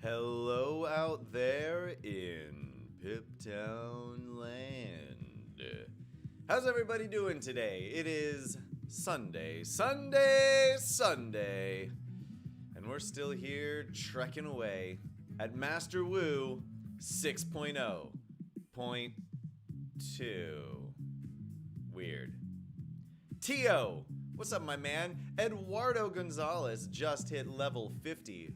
Hello out there in Piptown Land. How's everybody doing today? It is Sunday, and we're still here trekking away at Master Wu 6.0.2. Weird. Tio, what's up, my man? Eduardo Gonzalez just hit level 50.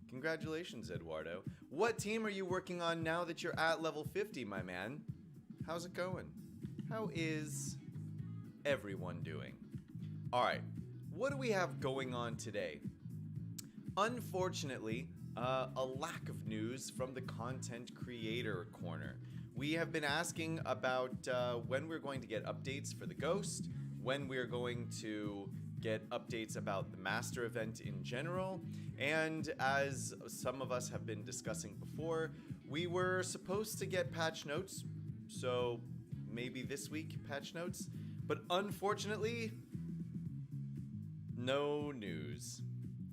Congratulations, Eduardo. What team are you working on now that you're at level 50, my man? How's it going? How is everyone doing? All right, what do we have going on today? Unfortunately, a lack of news from the content creator corner. We have been asking about when we're going to get updates for the Ghost, when we're going to get updates about the Master event in general, and as some of us have been discussing before, we were supposed to get patch notes, so maybe this week patch notes, but unfortunately, no news.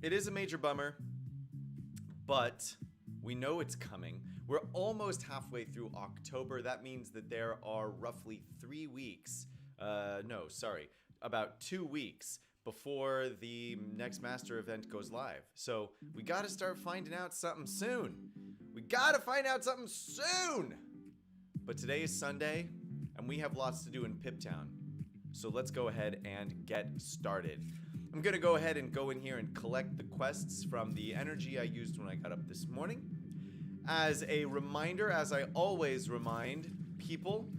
It is a major bummer, but we know it's coming. We're almost halfway through October. That means that there are roughly 3 weeks, about 2 weeks before the next Master event goes live. So we gotta start finding out something soon. But today is Sunday, and we have lots to do in Piptown. So let's go ahead and get started. I'm gonna go ahead and go in here and collect the quests from the energy I used when I got up this morning. As a reminder, as I always remind people,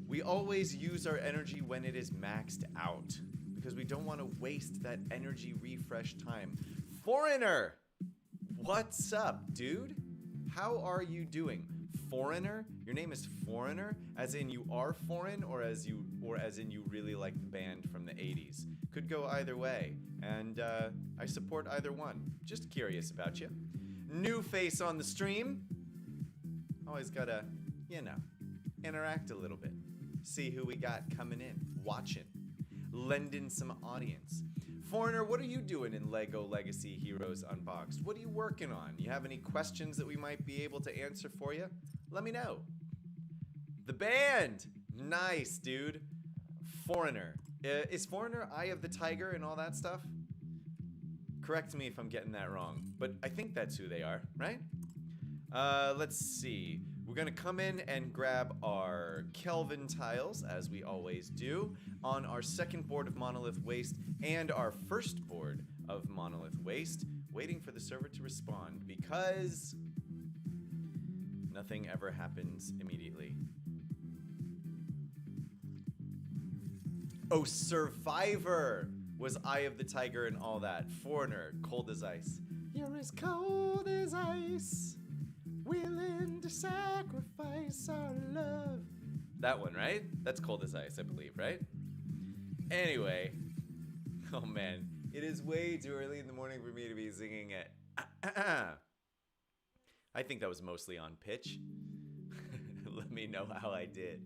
we always use our energy when it is maxed out, because we don't want to waste that energy refresh time. Foreigner! What's up, dude? How are you doing? Foreigner? Your name is Foreigner? As in you are foreign, or as in you really like the band from the 80s? Could go either way, and I support either one. Just curious about you. New face on the stream. Always gotta, interact a little bit. See who we got coming in, watching, lending some audience. Foreigner, what are you doing in LEGO Legacy Heroes Unboxed? What are you working on? You have any questions that we might be able to answer for you? Let me know. The band! Nice, dude. Foreigner. Is Foreigner Eye of the Tiger and all that stuff? Correct me if I'm getting that wrong, but I think that's who they are, right? Let's see. We're gonna come in and grab our Kelvin tiles, as we always do, on our second board of Monolith Waste and our first board of Monolith Waste, waiting for the server to respond, because nothing ever happens immediately. Oh, Survivor was Eye of the Tiger and all that. Foreigner, cold as ice. You're as cold as ice. Willing to sacrifice our love. That one, right? That's Cold as Ice, I believe, right? Anyway. Oh, man. It is way too early in the morning for me to be singing it. I think that was mostly on pitch. Let me know how I did.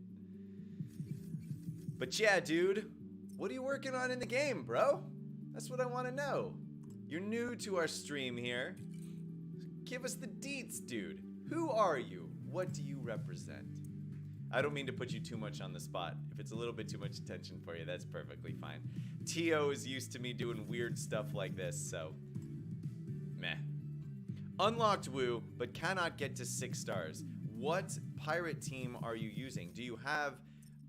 But yeah, dude. What are you working on in the game, bro? That's what I want to know. You're new to our stream here. Give us the deets, dude. Who are you? What do you represent? I don't mean to put you too much on the spot. If it's a little bit too much attention for you, that's perfectly fine. Tio is used to me doing weird stuff like this, so meh. Unlocked Wu, but cannot get to 6 stars. What pirate team are you using? Do you have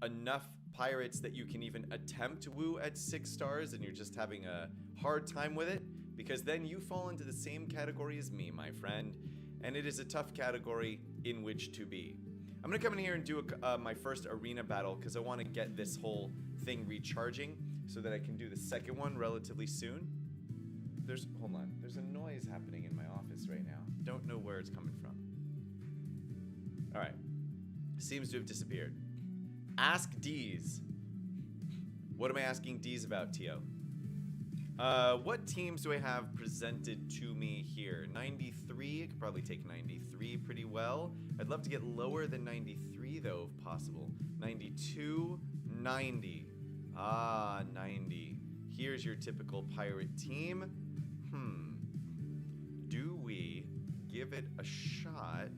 enough pirates that you can even attempt Wu at 6 stars and you're just having a hard time with it? Because then you fall into the same category as me, my friend. And it is a tough category in which to be. I'm gonna come in here and do my first arena battle, because I want to get this whole thing recharging so that I can do the second one relatively soon. Hold on, there's a noise happening in my office right now. Don't know where it's coming from. All right, seems to have disappeared. Ask D's. What am I asking D's about, Tio? What teams do I have presented to me here? 93, I could probably take 93 pretty well. I'd love to get lower than 93 though, if possible. 92, 90. 90. Here's your typical pirate team. Do we give it a shot.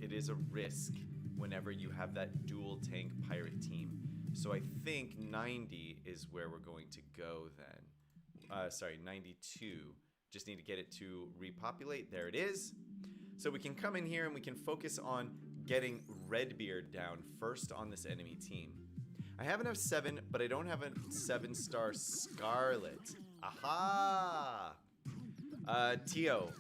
It is a risk whenever you have that dual tank pirate team. So I think 90 is where we're going to go then. Sorry, 92. Just need to get it to repopulate. There it is. So we can come in here and we can focus on getting Redbeard down first on this enemy team. I have enough 7, but I don't have a 7-star Scarlet. Aha! Tio,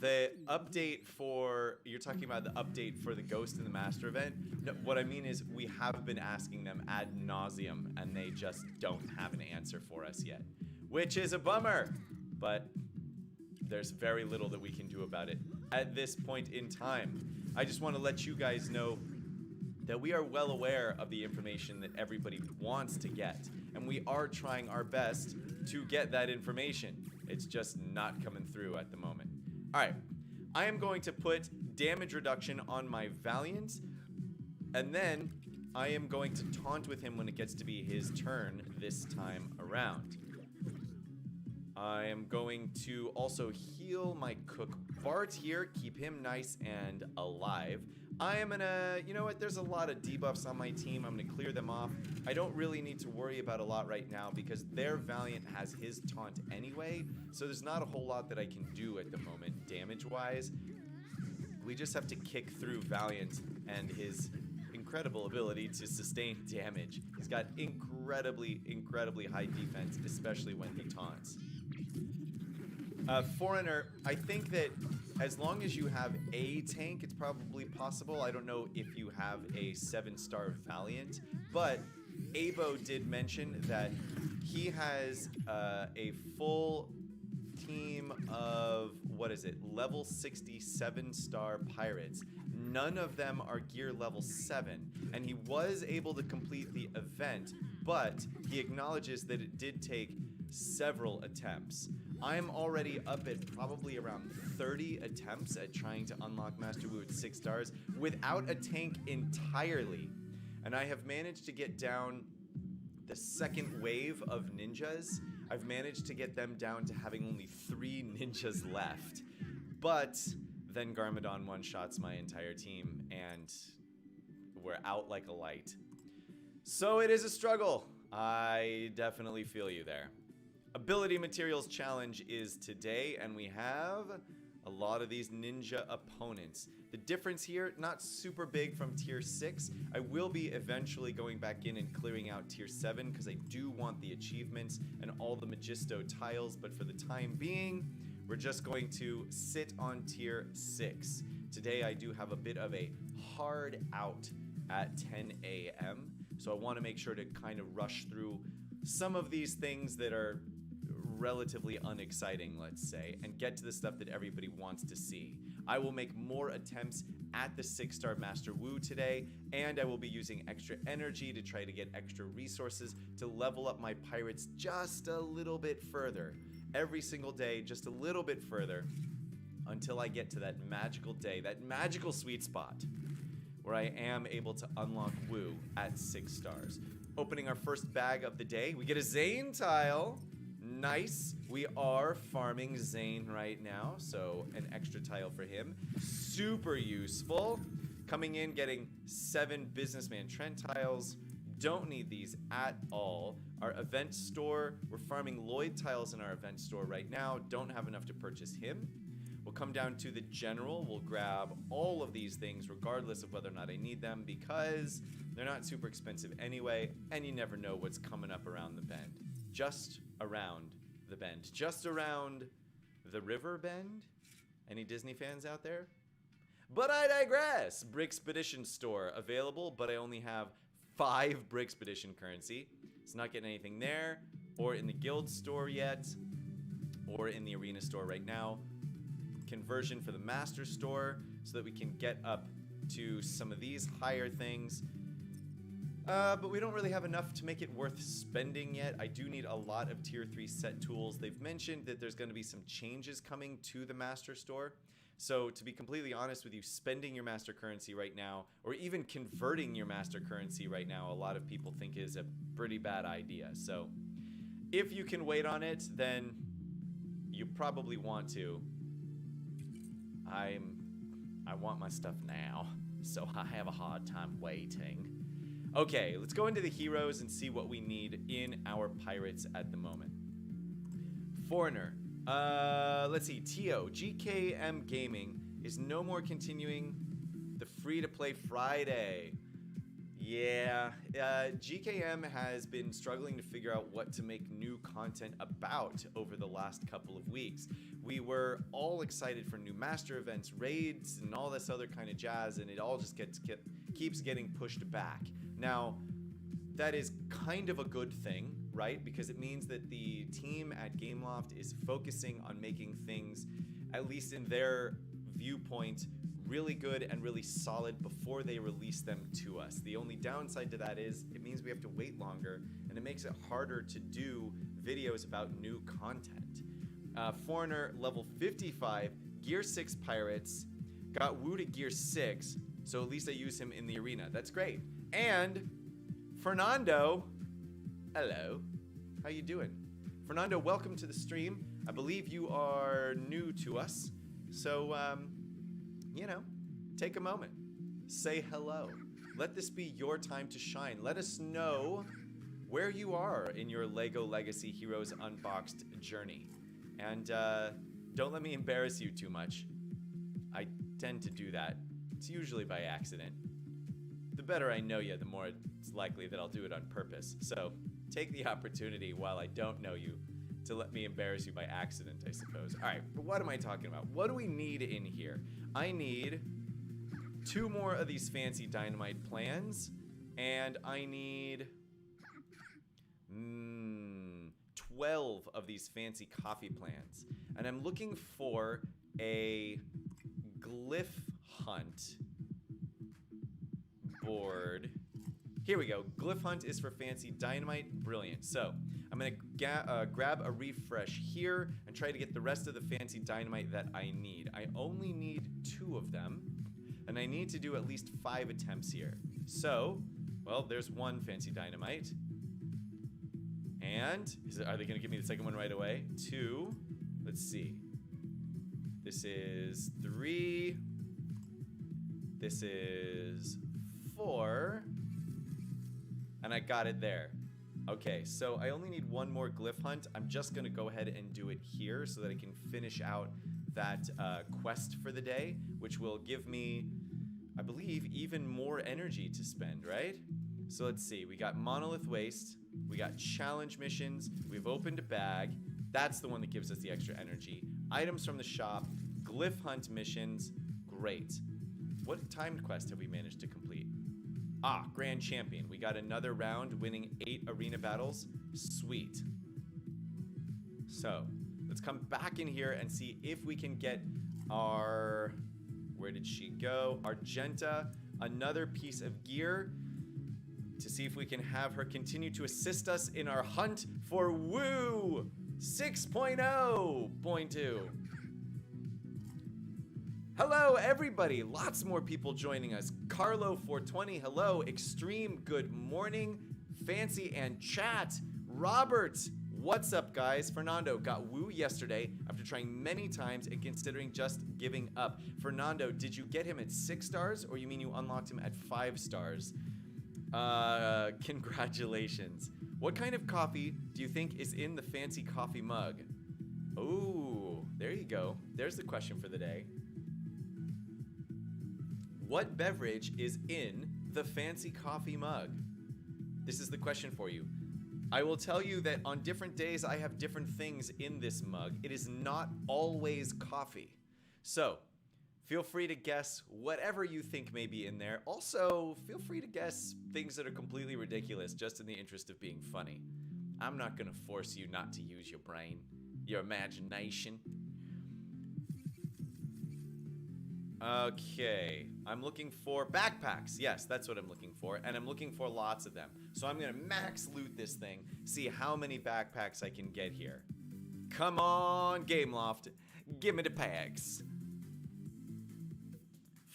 the update for... You're talking about the update for the Ghost in the Master event? No, what I mean is we have been asking them ad nauseum, and they just don't have an answer for us yet. Which is a bummer, but there's very little that we can do about it at this point in time. I just want to let you guys know that we are well aware of the information that everybody wants to get, and we are trying our best to get that information. It's just not coming through at the moment. Alright, I am going to put damage reduction on my Valiant, and then I am going to taunt with him when it gets to be his turn this time around. I am going to also heal my Cook Bart here, keep him nice and alive. I am gonna, you know what, there's a lot of debuffs on my team. I'm gonna clear them off. I don't really need to worry about a lot right now because their Valiant has his taunt anyway, so there's not a whole lot that I can do at the moment damage-wise. We just have to kick through Valiant and his incredible ability to sustain damage. He's got incredibly high defense, especially when he taunts. Foreigner, I think that as long as you have a tank, it's probably possible. I don't know if you have a 7-star Valiant, but Abo did mention that he has a full team of, what is it, level 67-star pirates. None of them are gear level 7, and he was able to complete the event, but he acknowledges that it did take several attempts. I'm already up at probably around 30 attempts at trying to unlock Master Wu at 6 stars without a tank entirely. And I have managed to get down the second wave of ninjas. I've managed to get them down to having only 3 ninjas left. But then Garmadon one-shots my entire team and we're out like a light. So it is a struggle. I definitely feel you there. Ability Materials Challenge is today, and we have a lot of these ninja opponents. The difference here, not super big from tier 6. I will be eventually going back in and clearing out tier 7 because I do want the achievements and all the Magisto tiles, but for the time being, we're just going to sit on tier 6. Today I do have a bit of a hard out at 10 a.m., so I want to make sure to kind of rush through some of these things that are relatively unexciting, let's say, and get to the stuff that everybody wants to see. I will make more attempts at the 6-star Master Wu today, and I will be using extra energy to try to get extra resources to level up my pirates just a little bit further. Every single day, just a little bit further, until I get to that magical day, that magical sweet spot, where I am able to unlock Wu at 6 stars. Opening our first bag of the day, we get a Zane tile. Nice. We are farming Zane right now, so an extra tile for him. Super useful. Coming in, getting 7 Businessman Trent tiles. Don't need these at all. Our event store, we're farming Lloyd tiles in our event store right now. Don't have enough to purchase him. We'll come down to the general. We'll grab all of these things regardless of whether or not I need them because they're not super expensive anyway, and you never know what's coming up around the bend. Just around the bend. Just around the river bend. Any Disney fans out there? But I digress. Brickspedition store available, but I only have 5 Brickspedition currency. It's not getting anything there, or in the guild store yet, or in the arena store right now. Conversion for the master store so that we can get up to some of these higher things. But we don't really have enough to make it worth spending yet. I do need a lot of tier 3 set tools. They've mentioned that there's going to be some changes coming to the master store. So to be completely honest with you, spending your master currency right now, or even converting your master currency right now, a lot of people think is a pretty bad idea. So if you can wait on it, then you probably want to. I want my stuff now, so I have a hard time waiting. Okay, let's go into the heroes and see what we need in our pirates at the moment. Foreigner. Let's see. Tio, GKM Gaming is no more continuing the free-to-play Friday. Yeah, GKM has been struggling to figure out what to make new content about over the last couple of weeks. We were all excited for new master events, raids, and all this other kind of jazz, and it all just keeps getting pushed back. Now, that is kind of a good thing, right? Because it means that the team at Gameloft is focusing on making things, at least in their viewpoint, really good and really solid before they release them to us. The only downside to that is it means we have to wait longer, and it makes it harder to do videos about new content. Foreigner, level 55, Gear 6 Pirates, got Wu to Gear 6, so at least I use him in the arena. That's great. And Fernando, hello, how you doing? Fernando, welcome to the stream. I believe you are new to us, so you know, take a moment, say hello. Let this be your time to shine. Let us know where you are in your LEGO Legacy Heroes Unboxed journey. And don't let me embarrass you too much. I tend to do that. It's usually by accident. The better I know you, the more it's likely that I'll do it on purpose. So take the opportunity while I don't know you to let me embarrass you by accident, I suppose. All right, but what am I talking about? What do we need in here? I need 2 more of these fancy dynamite plans, and I need 12 of these fancy coffee plans. And I'm looking for a glyph hunt board. Here we go. Glyph hunt is for fancy dynamite. Brilliant. So I'm going to grab a refresh here and try to get the rest of the fancy dynamite that I need. I only need 2 of them, and I need to do at least 5 attempts here. So, well, there's 1 fancy dynamite. And are they going to give me the second one right away? 2. Let's see. This is 3. This is 4. And I got it there. Okay, so I only need 1 more glyph hunt. I'm just gonna go ahead and do it here so that I can finish out that quest for the day, which will give me, I believe, even more energy to spend, right? So let's see, we got Monolith Waste, we got challenge missions, we've opened a bag. That's the one that gives us the extra energy. Items from the shop, glyph hunt missions, great. What timed quest have we managed to complete? Ah, Grand Champion. We got another round, winning 8 arena battles. Sweet. So, let's come back in here and see if we can get our... Where did she go? Argenta, another piece of gear to see if we can have her continue to assist us in our hunt for Wu 6.0.2. Hello, everybody. Lots more people joining us. Carlo420, hello. Extreme, good morning. Fancy and chat. Robert, what's up, guys? Fernando got Wu yesterday after trying many times and considering just giving up. Fernando, did you get him at 6 stars, or you mean you unlocked him at 5 stars? Congratulations. What kind of coffee do you think is in the fancy coffee mug? Oh, there you go. There's the question for the day. What beverage is in the fancy coffee mug? This is the question for you. I will tell you that on different days I have different things in this mug. It is not always coffee. So, feel free to guess whatever you think may be in there. Also, feel free to guess things that are completely ridiculous just in the interest of being funny. I'm not gonna force you not to use your brain, your imagination. Okay, I'm looking for backpacks. Yes, that's what I'm looking for, and I'm looking for lots of them. So I'm gonna max loot this thing, see how many backpacks I can get here. Come on, Gameloft, give me the packs.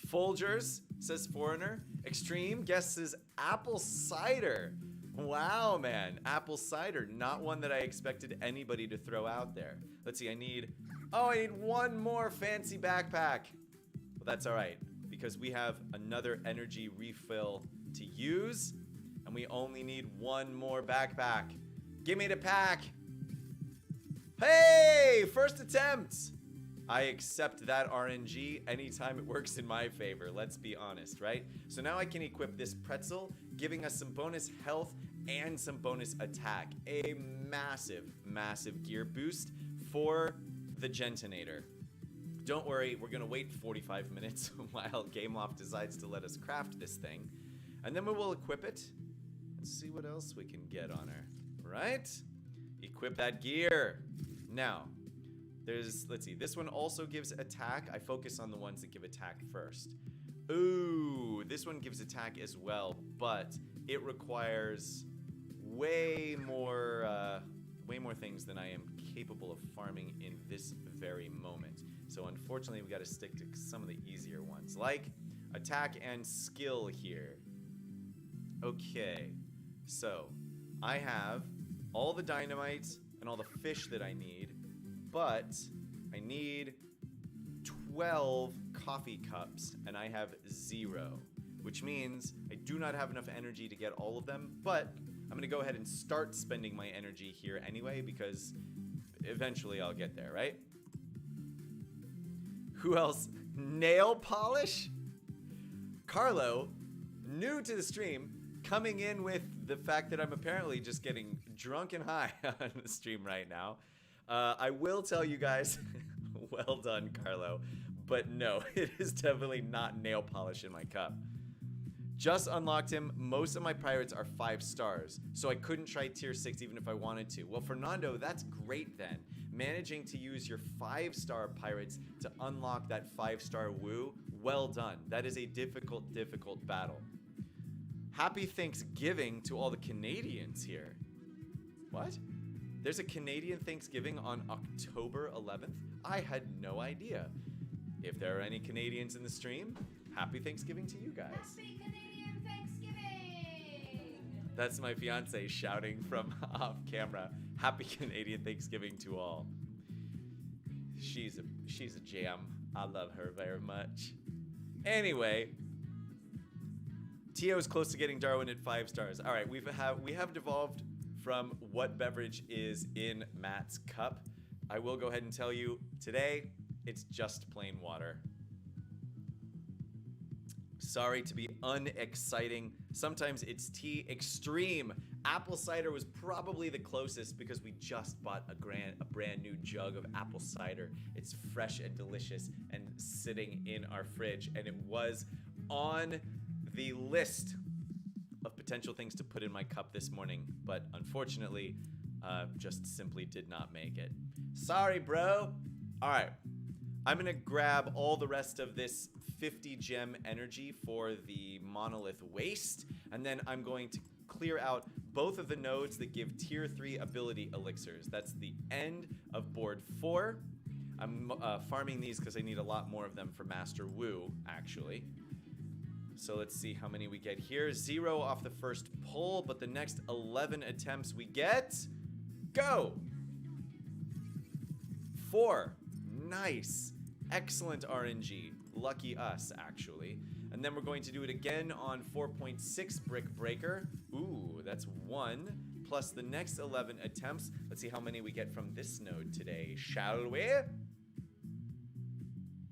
Folgers, says Foreigner. Extreme guesses apple cider. Wow, man. Apple cider. Not one that I expected anybody to throw out there. Let's see, I need one more fancy backpack. Well, that's all right, because we have another energy refill to use, and we only need one more backpack. Give me the pack. Hey, first attempt. I accept that RNG anytime it works in my favor, let's be honest, right? So now I can equip this pretzel, giving us some bonus health and some bonus attack. A massive, massive gear boost for the Gentinator. Don't worry, we're gonna wait 45 minutes while Gameloft decides to let us craft this thing. And then we will equip it and see what else we can get on her, right? Equip that gear. Now, let's see, this one also gives attack. I focus on the ones that give attack first. Ooh, this one gives attack as well, but it requires way more things than I am capable of farming in this very moment. So unfortunately, we gotta stick to some of the easier ones, like attack and skill here. Okay, so I have all the dynamite and all the fish that I need, but I need 12 coffee cups, and I have 0, which means I do not have enough energy to get all of them, but I'm gonna go ahead and start spending my energy here anyway, because eventually I'll get there, right? Who else? Nail polish? Carlo, new to the stream, coming in with the fact that I'm apparently just getting drunk and high on the stream right now. I will tell you guys, well done, Carlo, but no, it is definitely not nail polish in my cup. Just unlocked him. Most of my pirates are 5 stars, so I couldn't try tier 6 even if I wanted to. Well, Fernando, that's great then. Managing to use your 5-star pirates to unlock that 5-star woo, well done. That is a difficult battle. Happy Thanksgiving to all the Canadians here. What? There's a Canadian Thanksgiving on October 11th? I had no idea. If there are any Canadians in the stream, happy Thanksgiving to you guys. Happy Canadian Thanksgiving! That's my fiance shouting from off camera. Happy Canadian Thanksgiving to all. She's a jam. I love her very much. Anyway, Tio is close to getting Darwin at 5 stars. All right, we have devolved from what beverage is in Matt's cup. I will go ahead and tell you today, it's just plain water. Sorry to be unexciting. Sometimes it's tea extreme. Apple cider was probably the closest because we just bought a brand new jug of apple cider. It's fresh and delicious and sitting in our fridge, and it was on the list of potential things to put in my cup this morning, but unfortunately, just simply did not make it. Sorry, bro. All right, I'm gonna grab all the rest of this 50 gem energy for the monolith waste, and then I'm going to clear out both of the nodes that give tier 3 ability elixirs. That's the end of board 4. I'm farming these because I need a lot more of them for Master Wu, actually. So let's see how many we get here. 0 off the first pull, but the next 11 attempts we get. Go! 4. Nice. Excellent RNG. Lucky us, actually. And then we're going to do it again on 4.6 Brick Breaker. Ooh, that's 1. Plus the next 11 attempts. Let's see how many we get from this node today, shall we?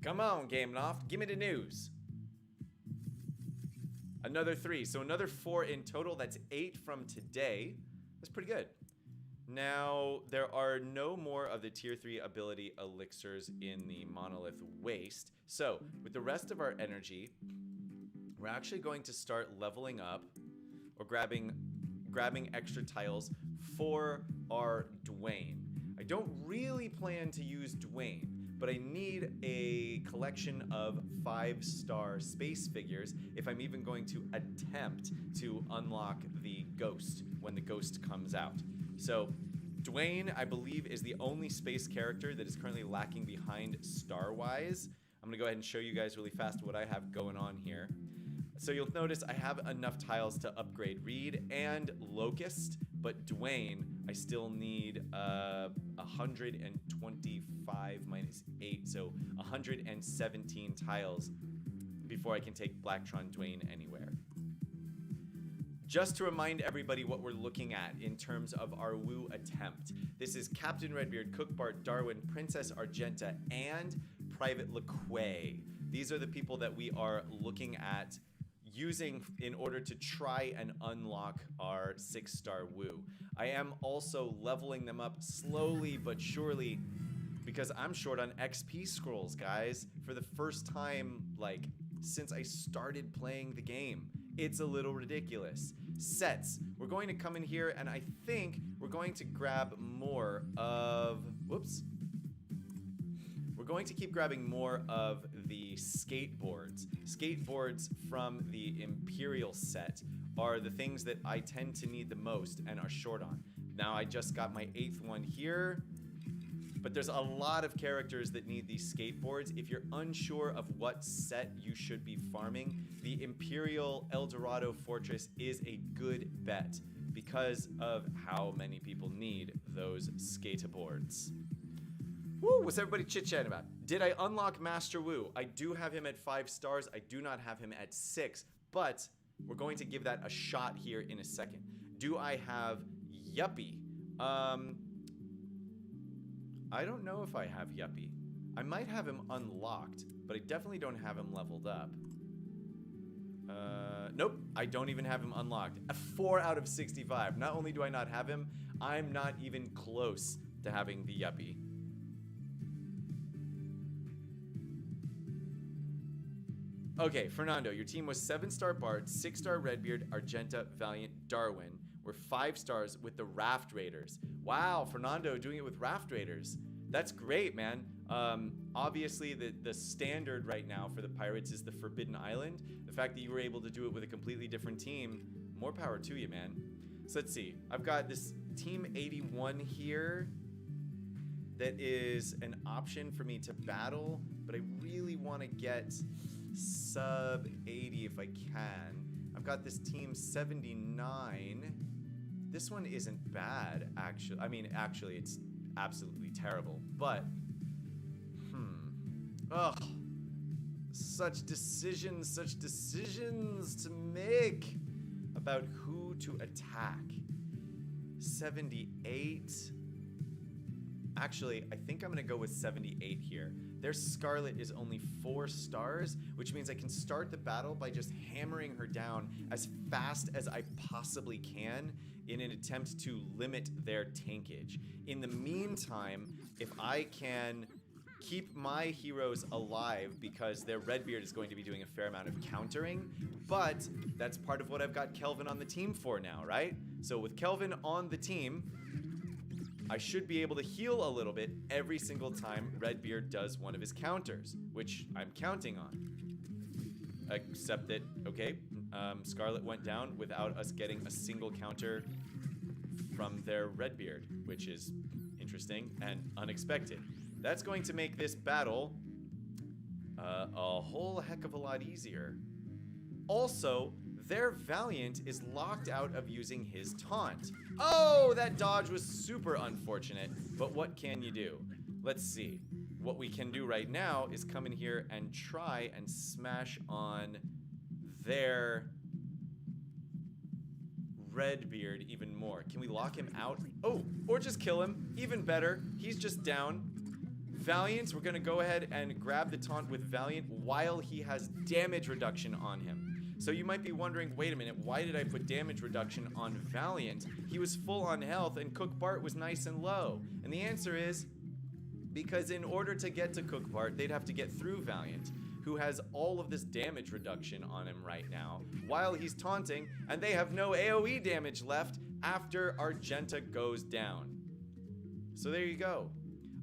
Come on, Gameloft. Give me the news. Another 3. So another 4 in total. That's 8 from today. That's pretty good. Now, there are no more of the tier 3 ability elixirs in the monolith waste. So, with the rest of our energy, we're actually going to start leveling up or grabbing extra tiles for our Dwayne. I don't really plan to use Dwayne, but I need a collection of 5-star space figures if I'm even going to attempt to unlock the ghost when the ghost comes out. So, Dwayne, I believe, is the only space character that is currently lacking behind star-wise. I'm gonna go ahead and show you guys really fast what I have going on here. So you'll notice I have enough tiles to upgrade Reed and Locust, but Dwayne, I still need 125 minus 8, so 117 tiles before I can take Blacktron Dwayne anywhere. Just to remind everybody what we're looking at in terms of our Woo attempt. This is Captain Redbeard, Cook Bart, Darwin, Princess Argenta, and Private LeQuay. These are the people that we are looking at using in order to try and unlock our 6-star Woo. I am also leveling them up slowly but surely because I'm short on XP scrolls, guys, for the first time, like, since I started playing the game. It's a little ridiculous. Sets. We're going to come in here and I think we're going to grab more of, whoops. We're going to keep grabbing more of the skateboards. Skateboards from the Imperial set are the things that I tend to need the most and are short on. Now I just got my 8th one here, but there's a lot of characters that need these skateboards. If you're unsure of what set you should be farming, the Imperial Eldorado Fortress is a good bet because of how many people need those skateboards. Woo, what's everybody chit-chatting about? Did I unlock Master Woo? I do have him at 5 stars. I do not have him at 6, but we're going to give that a shot here in a second. Do I have Yuppie? I don't know if I have Yuppie. I might have him unlocked, but I definitely don't have him leveled up. Nope, I don't even have him unlocked. A 4 out of 65. Not only do I not have him, I'm not even close to having the Yuppie. Okay, Fernando, your team was 7-star Bard, 6-star Redbeard, Argenta, Valiant, Darwin. We're 5 stars with the Raft Raiders. Wow, Fernando doing it with Raft Raiders. That's great, man. Obviously, the standard right now for the Pirates is the Forbidden Island. The fact that you were able to do it with a completely different team, more power to you, man. So let's see. I've got this Team 81 here that is an option for me to battle, but I really want to get sub 80 if I can. I've got this Team 79. This one isn't bad, actually. I mean, actually, it's absolutely terrible, but ugh, such decisions to make about who to attack. 78. Actually, I think I'm gonna go with 78 here. Their Scarlet is only 4 stars, which means I can start the battle by just hammering her down as fast as I possibly can in an attempt to limit their tankage. In the meantime, if I can keep my heroes alive, because their Redbeard is going to be doing a fair amount of countering, but that's part of what I've got Kelvin on the team for now, right? So with Kelvin on the team, I should be able to heal a little bit every single time Redbeard does one of his counters, which I'm counting on. Except that, okay, Scarlet went down without us getting a single counter from their Redbeard, which is interesting and unexpected. That's going to make this battle a whole heck of a lot easier. Also, their Valiant is locked out of using his taunt. Oh, that dodge was super unfortunate, but what can you do? Let's see. What we can do right now is come in here and try and smash on their Redbeard even more. Can we lock him out? Oh, or just kill him. Even better. He's just down. Valiant, we're gonna go ahead and grab the taunt with Valiant while he has damage reduction on him. So you might be wondering, wait a minute, why did I put damage reduction on Valiant? He was full on health and Cook Bart was nice and low. And the answer is, because in order to get to Cook Bart, they'd have to get through Valiant, who has all of this damage reduction on him right now, while he's taunting, and they have no AoE damage left after Argenta goes down. So there you go.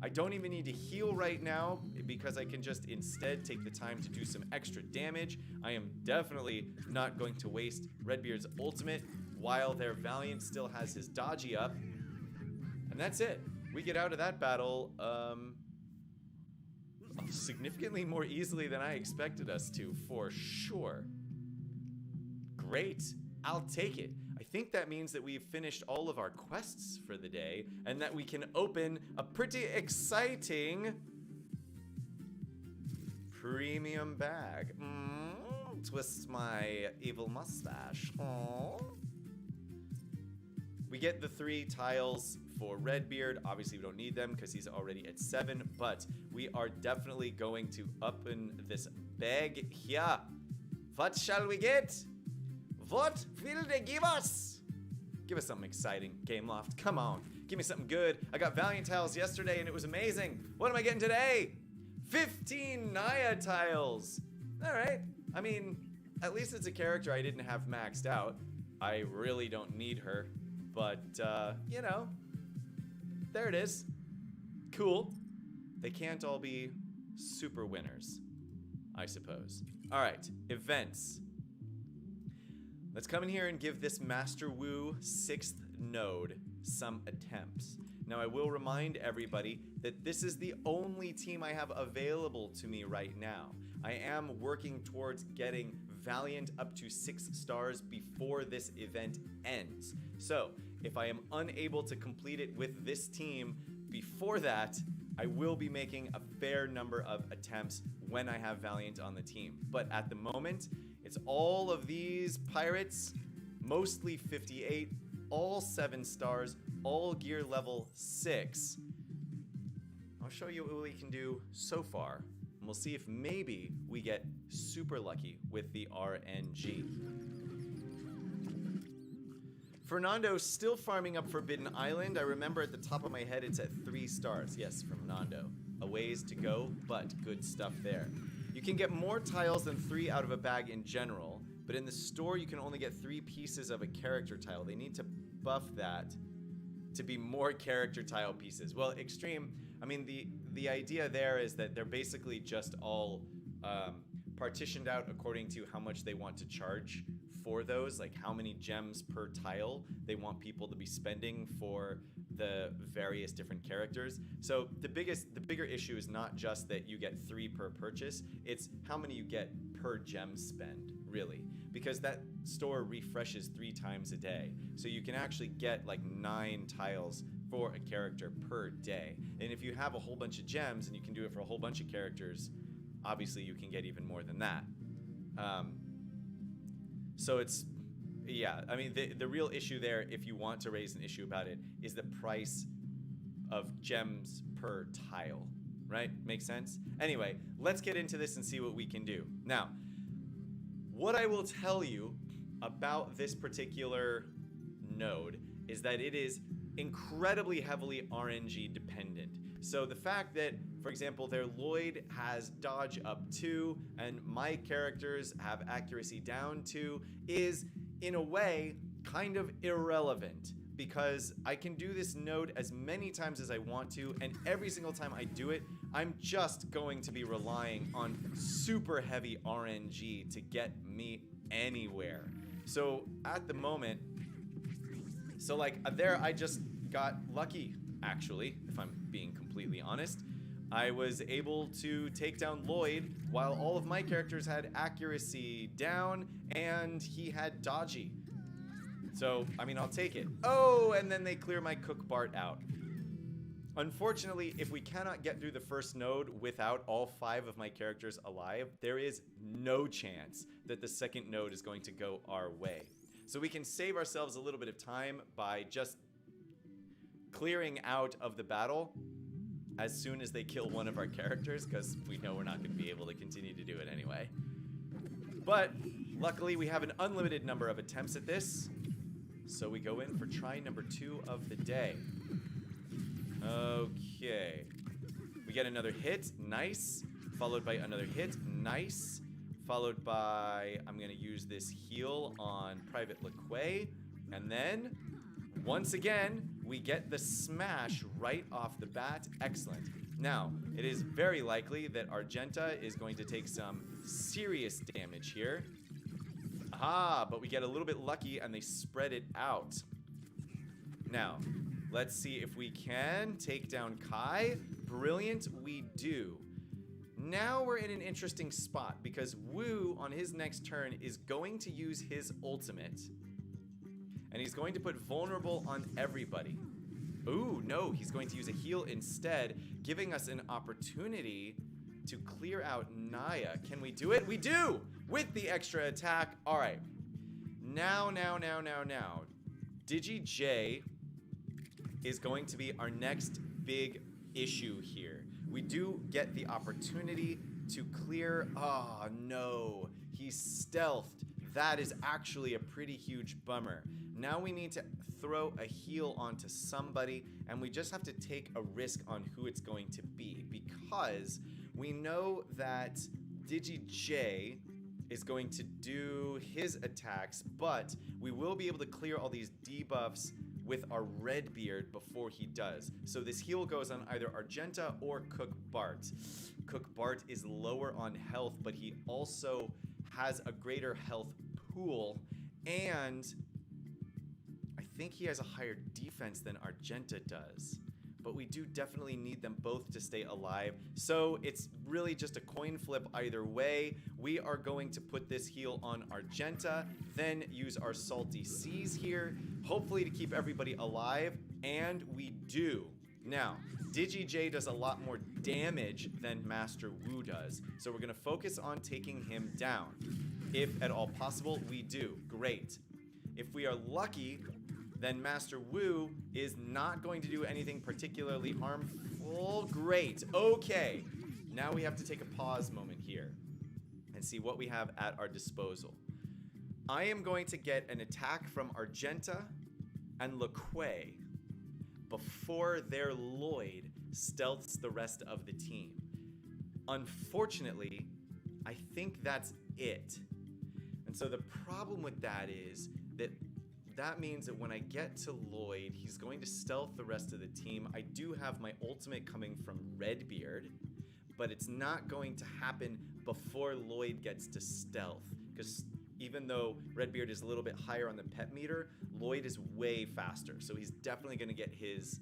I don't even need to heal right now because I can just instead take the time to do some extra damage. I am definitely not going to waste Redbeard's ultimate while their Valiant still has his dodgy up. And that's it. We get out of that battle significantly more easily than I expected us to, for sure. Great. I'll take it. I think that means that we've finished all of our quests for the day and that we can open a pretty exciting premium bag. Twist my evil mustache. Aww. We get the 3 tiles for Redbeard. Obviously, we don't need them because he's already at 7, but we are definitely going to open this bag here. What shall we get? What will they give us? Give us something exciting, Gameloft. Come on, give me something good. I got Valiant tiles yesterday and it was amazing. What am I getting today? 15 Naya tiles. All right. I mean, at least it's a character I didn't have maxed out. I really don't need her, but you know, there it is. Cool. They can't all be super winners, I suppose. All right, events. Let's come in here and give this Master Wu 6th node some attempts. Now, I will remind everybody that this is the only team I have available to me right now. I am working towards getting Valiant up to 6 stars before this event ends. So, if I am unable to complete it with this team before that, I will be making a fair number of attempts when I have Valiant on the team. But at the moment, it's all of these pirates, mostly 58, all 7 stars, all gear level 6. I'll show you what we can do so far, and we'll see if maybe we get super lucky with the RNG. Fernando's still farming up Forbidden Island. I remember at the top of my head it's at 3 stars. Yes, Fernando. A ways to go, but good stuff there. You can get more tiles than 3 out of a bag in general, but in the store you can only get 3 pieces of a character tile. They need to buff that to be more character tile pieces. Well, Extreme, I mean, the idea there is that they're basically just all partitioned out according to how much they want to charge for those, like how many gems per tile they want people to be spending for the various different characters. So the bigger issue is not just that you get 3 per purchase, it's how many you get per gem spend, really. Because that store refreshes 3 times a day. So you can actually get like 9 tiles for a character per day. And if you have a whole bunch of gems and you can do it for a whole bunch of characters, obviously you can get even more than that. So it's, yeah, I mean, the real issue there, if you want to raise an issue about it, is the price of gems per tile, right? Makes sense? Anyway, let's get into this and see what we can do. Now, what I will tell you about this particular node is that it is incredibly heavily RNG dependent. So the fact that, for example, their Lloyd has dodge up 2 and my characters have accuracy down 2 is, in a way, kind of irrelevant, because I can do this node as many times as I want to, and every single time I do it, I'm just going to be relying on super heavy RNG to get me anywhere. So at the moment, so like there I just got lucky, actually, if I'm being completely honest. I was able to take down Lloyd while all of my characters had accuracy down and he had dodgy. So, I mean, I'll take it. Oh, and then they clear my Cook Bart out. Unfortunately, if we cannot get through the first node without all 5 of my characters alive, there is no chance that the second node is going to go our way. So we can save ourselves a little bit of time by just clearing out of the battle as soon as they kill one of our characters, because we know we're not going to be able to continue to do it anyway. But luckily we have an unlimited number of attempts at this, so we go in for try number 2 of the day. Okay, we get another hit, nice, followed by another hit, nice, followed by, I'm going to use this heal on Private Laquay, and then once again, we get the smash right off the bat. Excellent. Now, it is very likely that Argenta is going to take some serious damage here. Aha, but we get a little bit lucky and they spread it out. Now, let's see if we can take down Kai. Brilliant, we do. Now we're in an interesting spot because Wu on his next turn is going to use his ultimate. And he's going to put vulnerable on everybody. Ooh, no, he's going to use a heal instead, giving us an opportunity to clear out Naya. Can we do it? We do! With the extra attack. All right. Now. DigiJ is going to be our next big issue here. We do get the opportunity to clear. Oh, no. He's stealthed. That is actually a pretty huge bummer. Now we need to throw a heal onto somebody, and we just have to take a risk on who it's going to be because we know that DigiJ is going to do his attacks, but we will be able to clear all these debuffs with our Redbeard before he does. So this heal goes on either Argenta or Cook Bart. Cook Bart is lower on health, but he also has a greater health pool, and I think he has a higher defense than Argenta does. But we do definitely need them both to stay alive. So it's really just a coin flip either way. We are going to put this heal on Argenta, then use our Salty Seas here, hopefully to keep everybody alive, and we do. Now, DigiJ does a lot more damage than Master Wu does, so we're gonna focus on taking him down. If at all possible, we do. Great. If we are lucky, then Master Wu is not going to do anything particularly harmful. Great. Okay. Now we have to take a pause moment here and see what we have at our disposal. I am going to get an attack from Argenta and LeQuay before their Lloyd stealths the rest of the team. Unfortunately, I think that's it. And so the problem with that is that means that when I get to Lloyd, he's going to stealth the rest of the team. I do have my ultimate coming from Redbeard, but it's not going to happen before Lloyd gets to stealth. Because even though Redbeard is a little bit higher on the pet meter, Lloyd is way faster. So he's definitely going to get his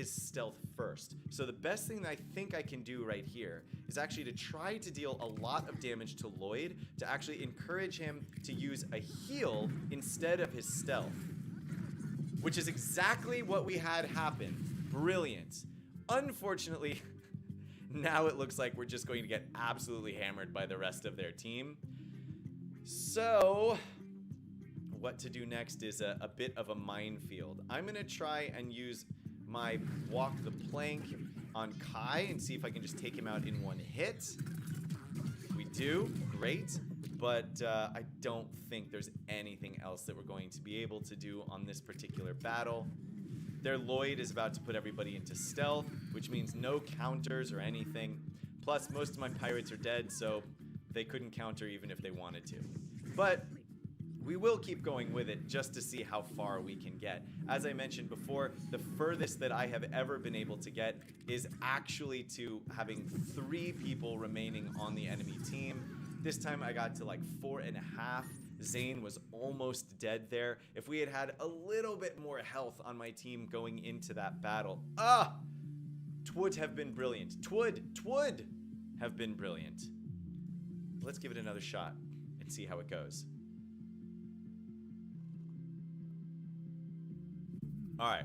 stealth first. So the best thing that I think I can do right here is actually to try to deal a lot of damage to Lloyd to actually encourage him to use a heal instead of his stealth, which is exactly what we had happen. Brilliant. Unfortunately, now it looks like we're just going to get absolutely hammered by the rest of their team. So what to do next is a bit of a minefield. I'm gonna try and use my Walk the Plank on Kai and see if I can just take him out in one hit. We do, great, but I don't think there's anything else that we're going to be able to do on this particular battle. Their Lloyd is about to put everybody into stealth, which means no counters or anything. Plus, most of my pirates are dead, so they couldn't counter even if they wanted to. But we will keep going with it just to see how far we can get. As I mentioned before, the furthest that I have ever been able to get is actually to having 3 people remaining on the enemy team. This time I got to like 4.5. Zane was almost dead there. If we had had a little bit more health on my team going into that battle, twould have been brilliant. Twould have been brilliant. Let's give it another shot and see how it goes. All right,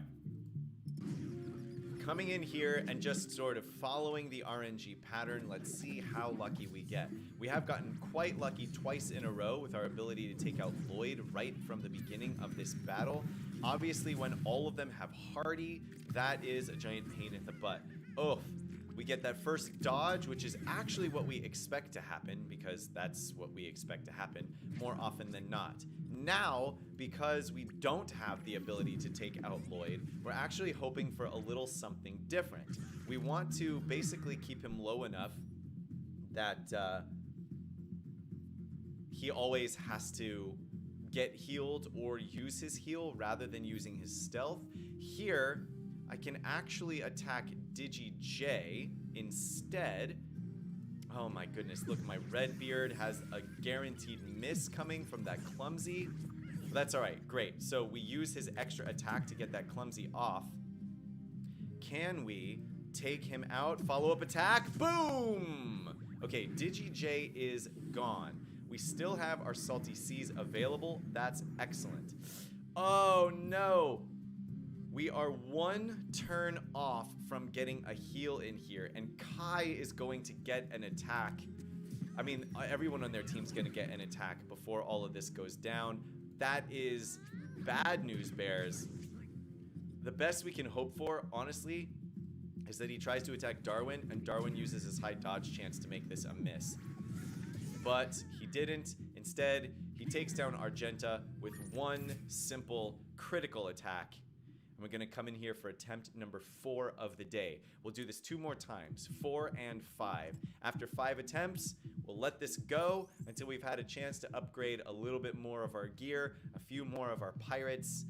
coming in here and just sort of following the RNG pattern, let's see how lucky we get. We have gotten quite lucky twice in a row with our ability to take out Lloyd right from the beginning of this battle. Obviously, when all of them have Hardy, that is a giant pain in the butt. Oh, we get that first dodge, which is actually what we expect to happen because that's what we expect to happen more often than not. Now, because we don't have the ability to take out Lloyd, we're actually hoping for a little something different. We want to basically keep him low enough that he always has to get healed or use his heal rather than using his stealth. Here, I can actually attack DigiJ instead. Oh my goodness, look, my Redbeard has a guaranteed miss coming from that Clumsy. That's all right, great. So we use his extra attack to get that Clumsy off. Can we take him out. Follow-up attack. Boom! Okay, DigiJ is gone. We still have our Salty Seas available. That's excellent. Oh, no. We are one turn off from getting a heal in here, and Kai is going to get an attack. I mean, everyone on their team's going to get an attack before all of this goes down. That is bad news, Bears. The best we can hope for, honestly, is that he tries to attack Darwin, and Darwin uses his high dodge chance to make this a miss. But he didn't. Instead, he takes down Argenta with one simple critical attack. And we're going to come in here for attempt number 4 of the day. We'll do this 2 more times, 4 and 5. After 5 attempts, we'll let this go until we've had a chance to upgrade a little bit more of our gear, a few more of our pirates,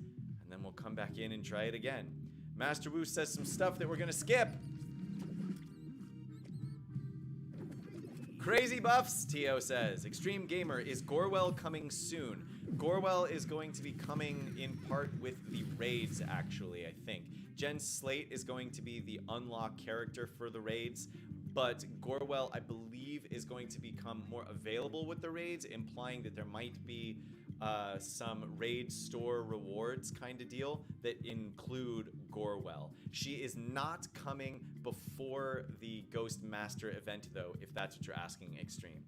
and then we'll come back in and try it again. Master Wu says some stuff that we're going to skip. Crazy buffs, Tio says. Extreme Gamer, is Gorwell coming soon? Gorwell is going to be coming in part with the raids, actually, I think. Jen Slate is going to be the unlock character for the raids, but Gorwell, I believe, is going to become more available with the raids, implying that there might be some raid store rewards kind of deal that include Gorwell. She is not coming before the Ghost Master event, though, if that's what you're asking, Extreme.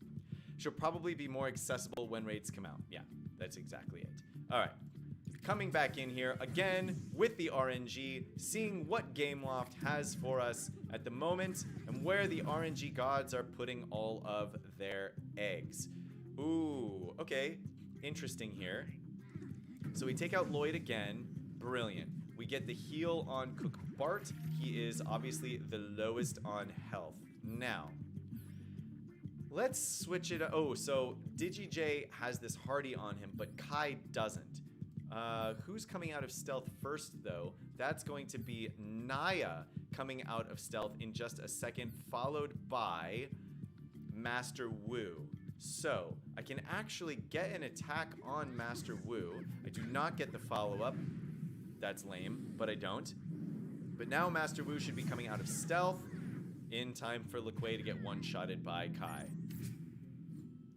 She'll probably be more accessible when raids come out. Yeah, that's exactly it. All right. Coming back in here again with the RNG, seeing what Gameloft has for us at the moment and where the RNG gods are putting all of their eggs. Ooh, okay. Interesting here. So we take out Lloyd again. Brilliant. We get the heal on Cook Bart. He is obviously the lowest on health. Now, let's switch it. Oh, so DigiJ has this Hardy on him, but Kai doesn't. Who's coming out of stealth first, though? That's going to be Naya coming out of stealth in just a second, followed by Master Wu. So, I can actually get an attack on Master Wu. I do not get the follow-up. That's lame, but I don't. But now Master Wu should be coming out of stealth in time for Lequay to get one-shotted by Kai.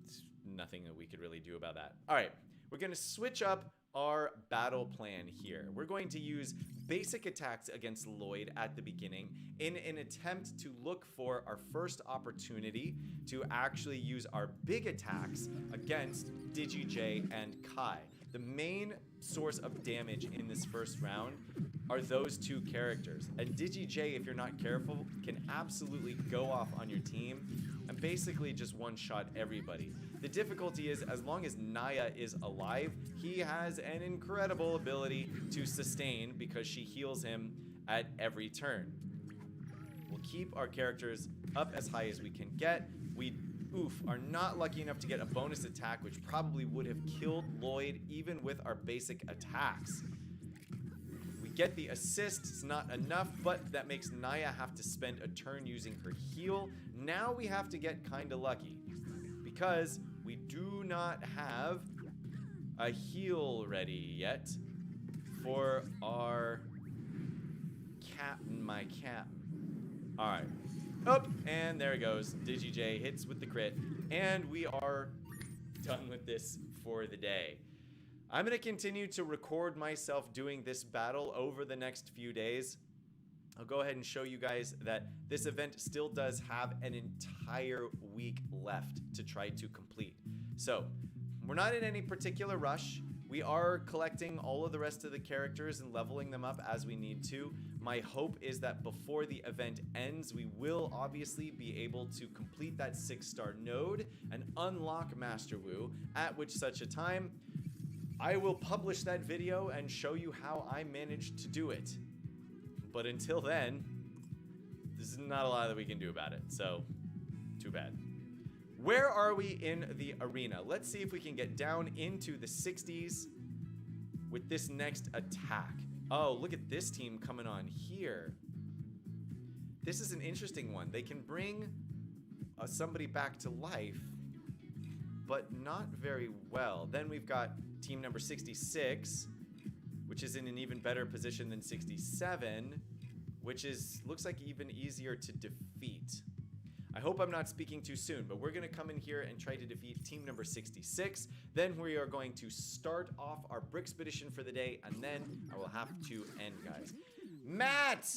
There's nothing that we could really do about that. All right, we're going to switch up our battle plan here. We're going to use basic attacks against Lloyd at the beginning in an attempt to look for our first opportunity to actually use our big attacks against DigiJ and Kai. The main source of damage in this first round are those two characters. And DigiJ, if you're not careful, can absolutely go off on your team and basically just one-shot everybody. The difficulty is, as long as Naya is alive, he has an incredible ability to sustain because she heals him at every turn. We'll keep our characters up as high as we can get. We, are not lucky enough to get a bonus attack, which probably would have killed Lloyd even with our basic attacks. We get the assist, it's not enough, but that makes Naya have to spend a turn using her heal. Now we have to get kinda lucky because we do not have a heal ready yet for our captain, my captain. All right. Oh, and there it goes. DigiJ hits with the crit, and we are done with this for the day. I'm going to continue to record myself doing this battle over the next few days. I'll go ahead and show you guys that this event still does have an entire week left to try to complete. So, we're not in any particular rush. We are collecting all of the rest of the characters and leveling them up as we need to. My hope is that before the event ends, we will obviously be able to complete that 6-star node and unlock Master Wu, at which such a time, I will publish that video and show you how I managed to do it. But until then, there's not a lot that we can do about it, so too bad. Where are we in the arena? Let's see if we can get down into the 60s with this next attack. Oh, look at this team coming on here. This is an interesting one. They can bring somebody back to life, but not very well. Then we've got team number 66, which is in an even better position than 67. which looks like even easier to defeat. I hope I'm not speaking too soon, but we're going to come in here and try to defeat team number 66. Then we are going to start off our Brickspedition for the day, and then I will have to end, guys. Matt!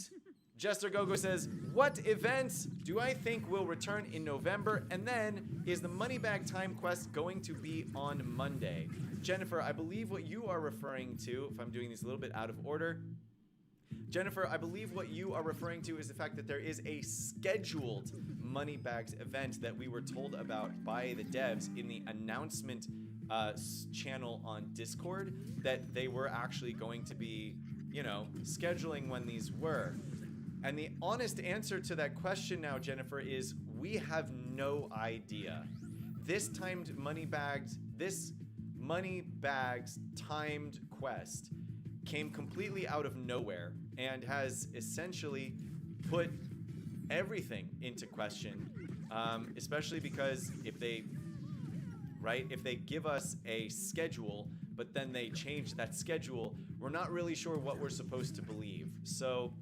Jester Gogo says, what events do I think will return in November? And then, is the Moneybag Time Quest going to be on Monday? Jennifer, I believe what you are referring to, if I'm doing these a little bit out of order, Jennifer, I believe what you are referring to is the fact that there is a scheduled Moneybags event that we were told about by the devs in the announcement channel on Discord, that they were actually going to be, you know, scheduling when these were. And the honest answer to that question now, Jennifer, is we have no idea. This Moneybags timed quest came completely out of nowhere and has essentially put everything into question, especially because if they give us a schedule, but then they change that schedule, we're not really sure what we're supposed to believe. So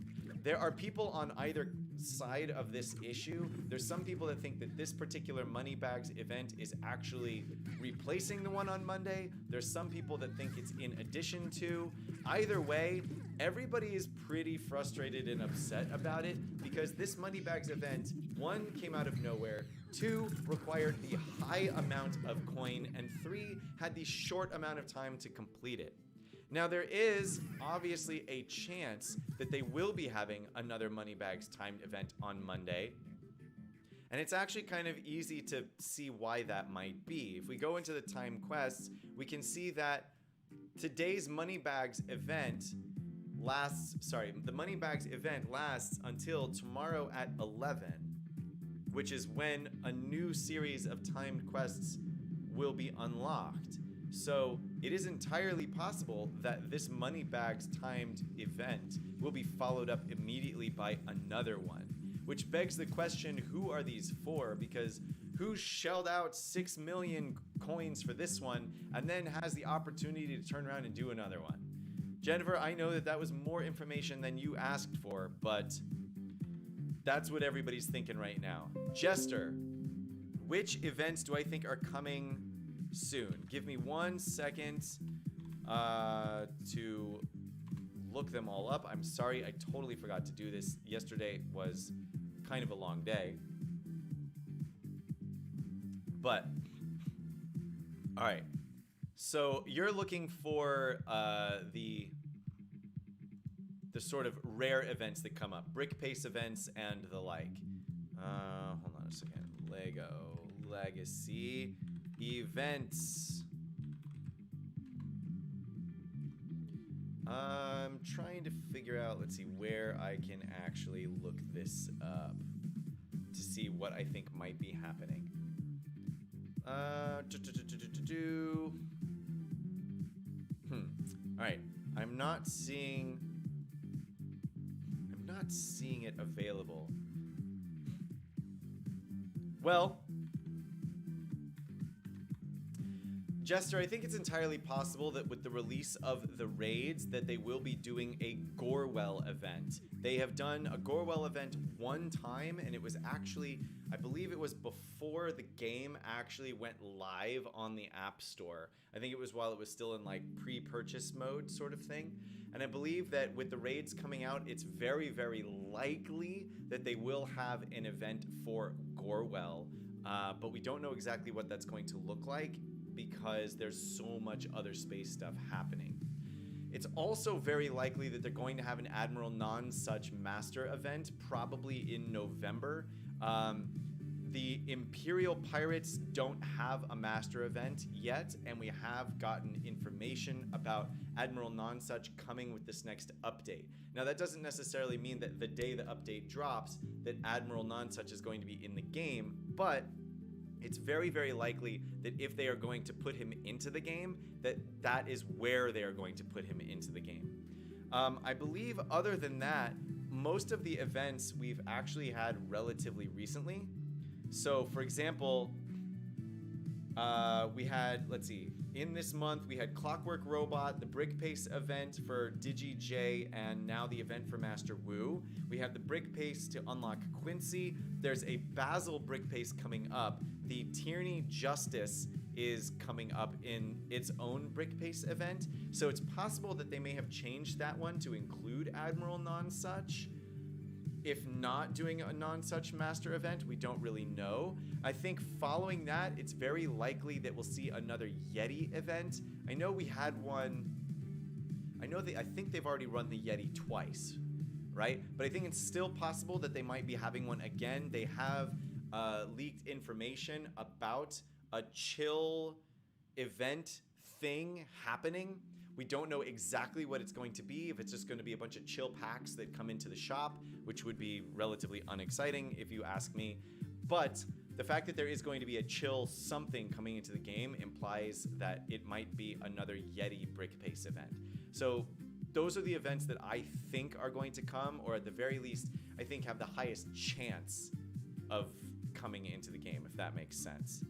there are people on either side of this issue. There's some people that think that this particular Moneybags event is actually replacing the one on Monday. There's some people that think it's in addition to. Either way, everybody is pretty frustrated and upset about it because this Moneybags event, 1, came out of nowhere, 2, required the high amount of coin, and 3, had the short amount of time to complete it. Now, there is obviously a chance that they will be having another Moneybags timed event on Monday. And it's actually kind of easy to see why that might be. If we go into the time quests, we can see that today's Moneybags event the Moneybags event lasts until tomorrow at 11, which is when a new series of timed quests will be unlocked. So it is entirely possible that this Moneybags timed event will be followed up immediately by another one, which begs the question, who are these for? Because who shelled out 6 million coins for this one and then has the opportunity to turn around and do another one? Jennifer, I know that was more information than you asked for, but that's what everybody's thinking right now. Jester, which events do I think are coming soon? Give me 1 second to look them all up. I'm sorry, I totally forgot to do this. Yesterday was kind of a long day. But, all right. So you're looking for the sort of rare events that come up, brick pace events and the like. Hold on a second. Lego Legacy events. I'm trying to figure out, let's see, where I can actually look this up to see what I think might be happening. All right, I'm not seeing it available. Well, Jester, I think it's entirely possible that with the release of the raids that they will be doing a Gorewell event. They have done a Gorewell event one time, and it was actually, I believe it was before the game actually went live on the App Store. I think it was while it was still in like pre-purchase mode sort of thing. And I believe that with the raids coming out, it's very, very likely that they will have an event for Gorewell. But we don't know exactly what that's going to look like, because there's so much other space stuff happening. It's also very likely that they're going to have an Admiral Nonsuch Master event, probably in November. The Imperial Pirates don't have a Master event yet, and we have gotten information about Admiral Nonsuch coming with this next update. Now, that doesn't necessarily mean that the day the update drops, that Admiral Nonsuch is going to be in the game, but it's very, very likely that if they are going to put him into the game, that is where they are going to put him into the game. I believe other than that, most of the events we've actually had relatively recently. So, for example, we had, let's see, In this month, we had Clockwork Robot, the Brick Pace event for DigiJ, and now the event for Master Wu. We have the Brick Pace to unlock Quincy. There's a Basil Brick Pace coming up. The Tierney Justice is coming up in its own Brick Pace event. So it's possible that they may have changed that one to include Admiral Nonsuch. If not doing a non-such master event, we don't really know. I think following that, it's very likely that we'll see another Yeti event. I know we had one. I think they've already run the Yeti twice, right? But I think it's still possible that they might be having one again. They have leaked information about a chill event thing happening. We don't know exactly what it's going to be, if it's just going to be a bunch of chill packs that come into the shop, which would be relatively unexciting if you ask me. But the fact that there is going to be a chill something coming into the game implies that it might be another Yeti Brick Pace event. So those are the events that I think are going to come, or at the very least, I think have the highest chance of coming into the game, if that makes sense.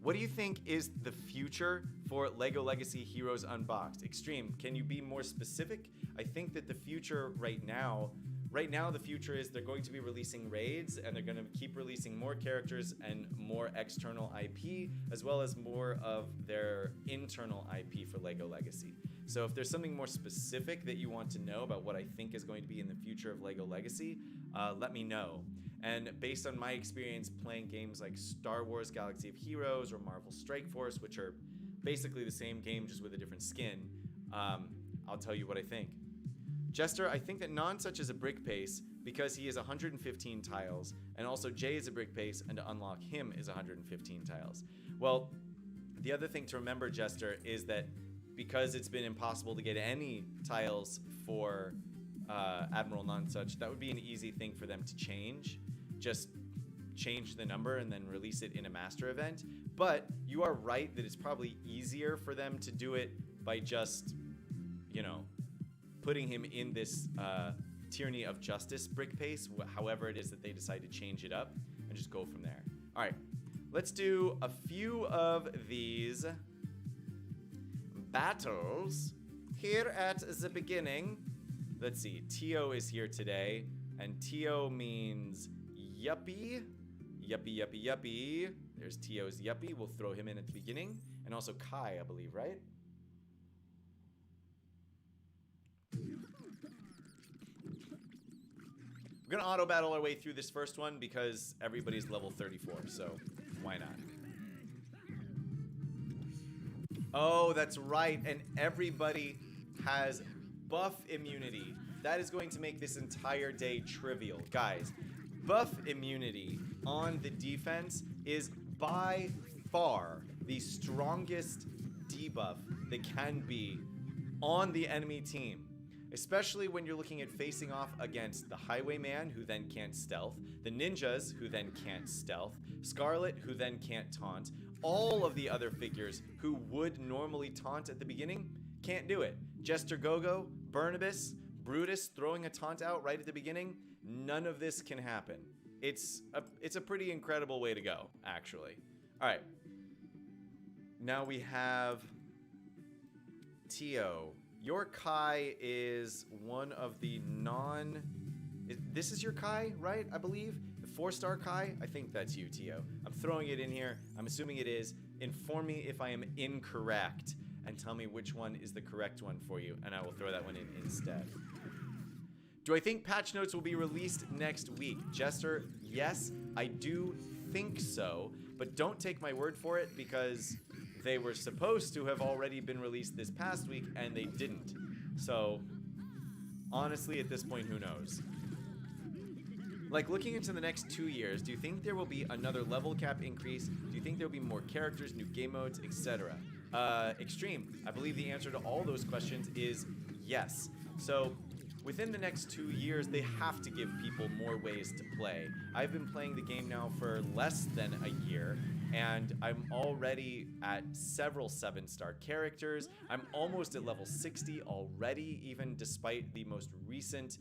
What do you think is the future for LEGO Legacy Heroes Unboxed? Extreme, can you be more specific? I think that the future right now the future is they're going to be releasing raids, and they're going to keep releasing more characters and more external IP, as well as more of their internal IP for LEGO Legacy. So if there's something more specific that you want to know about what I think is going to be in the future of LEGO Legacy, let me know. And based on my experience playing games like Star Wars Galaxy of Heroes or Marvel Strike Force, which are basically the same game just with a different skin, I'll tell you what I think. Jester, I think that Nonsuch is a brick pace because he is 115 tiles, and also Jay is a brick pace, and to unlock him is 115 tiles. Well, the other thing to remember, Jester, is that because it's been impossible to get any tiles for Admiral Nonsuch, that would be an easy thing for them to change. Just change the number and then release it in a master event. But you are right that it's probably easier for them to do it by just, putting him in this Tyranny of Justice brick pace, however it is that they decide to change it up, and just go from there. All right, let's do a few of these battles here at the beginning. Let's see, Tio is here today, and Tio means yuppie. Yuppie, yuppie, yuppie. There's Tio's yuppie. We'll throw him in at the beginning. And also Kai, I believe, right? We're gonna auto battle our way through this first one because everybody's level 34, so why not? Oh, that's right, and everybody has buff immunity. That is going to make this entire day trivial. Guys, buff immunity on the defense is by far the strongest debuff that can be on the enemy team. Especially when you're looking at facing off against the Highwayman, who then can't stealth, the ninjas, who then can't stealth, Scarlet, who then can't taunt, all of the other figures who would normally taunt at the beginning can't do it. Jester Gogo, Burnibus, Brutus throwing a taunt out right at the beginning, none of this can happen. It's a pretty incredible way to go, actually. All right. Now we have Tio. Your Kai is one of the this is your Kai, right? I believe? The 4-star Kai? I think that's you, Tio. I'm throwing it in here. I'm assuming it is. Inform me if I am incorrect and tell me which one is the correct one for you, and I will throw that one in instead. Do I think patch notes will be released next week? Jester, yes, I do think so, but don't take my word for it because they were supposed to have already been released this past week and they didn't. So, honestly, at this point, who knows? Like, looking into the next 2 years, do you think there will be another level cap increase? Do you think there will be more characters, new game modes, etc.? Extreme, I believe the answer to all those questions is yes. So, within the next 2 years, they have to give people more ways to play. I've been playing the game now for less than a year, and I'm already at several 7-star characters. I'm almost at level 60 already, even despite the most recent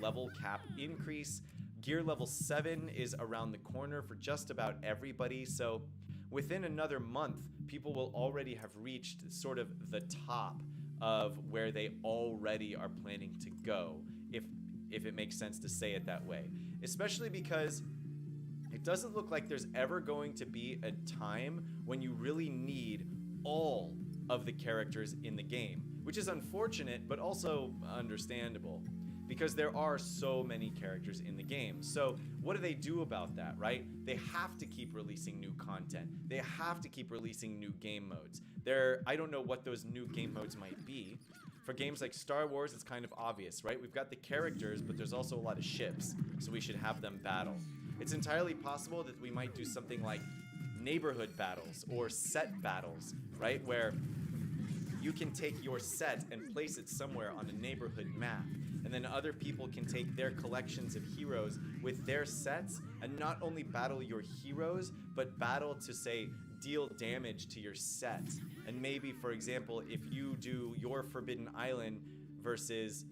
level cap increase. Gear level 7 is around the corner for just about everybody, so within another month, people will already have reached sort of the top of where they already are planning to go, if it makes sense to say it that way. Especially because it doesn't look like there's ever going to be a time when you really need all of the characters in the game, which is unfortunate, but also understandable, because there are so many characters in the game. So what do they do about that, right? They have to keep releasing new content. They have to keep releasing new game modes. I don't know what those new game modes might be. For games like Star Wars, it's kind of obvious, right? We've got the characters, but there's also a lot of ships, so we should have them battle. It's entirely possible that we might do something like neighborhood battles or set battles, right? Where you can take your set and place it somewhere on a neighborhood map, and then other people can take their collections of heroes with their sets and not only battle your heroes, but battle to, say, deal damage to your set. And maybe, for example, if you do your Forbidden Island versus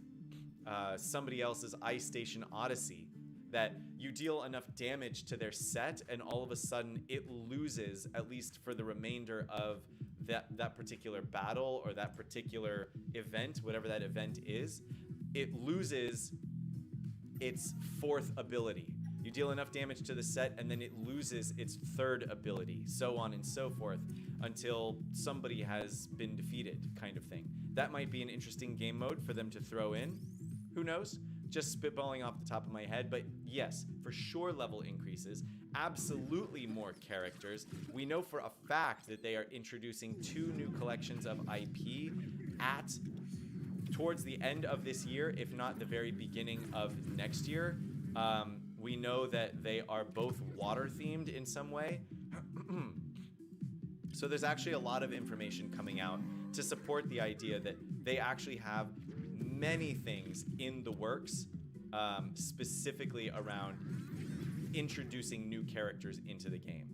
somebody else's Ice Station Odyssey, that you deal enough damage to their set and all of a sudden it loses, at least for the remainder of that particular battle or that particular event, whatever that event is, it loses its fourth ability. You deal enough damage to the set and then it loses its third ability, so on and so forth, until somebody has been defeated, kind of thing. That might be an interesting game mode for them to throw in. Who knows? Just spitballing off the top of my head, but yes, for sure level increases, absolutely more characters. We know for a fact that they are introducing 2 new collections of IP towards the end of this year, if not the very beginning of next year. We know that they are both water themed in some way. So there's actually a lot of information coming out to support the idea that they actually have many things in the works, specifically around introducing new characters into the game.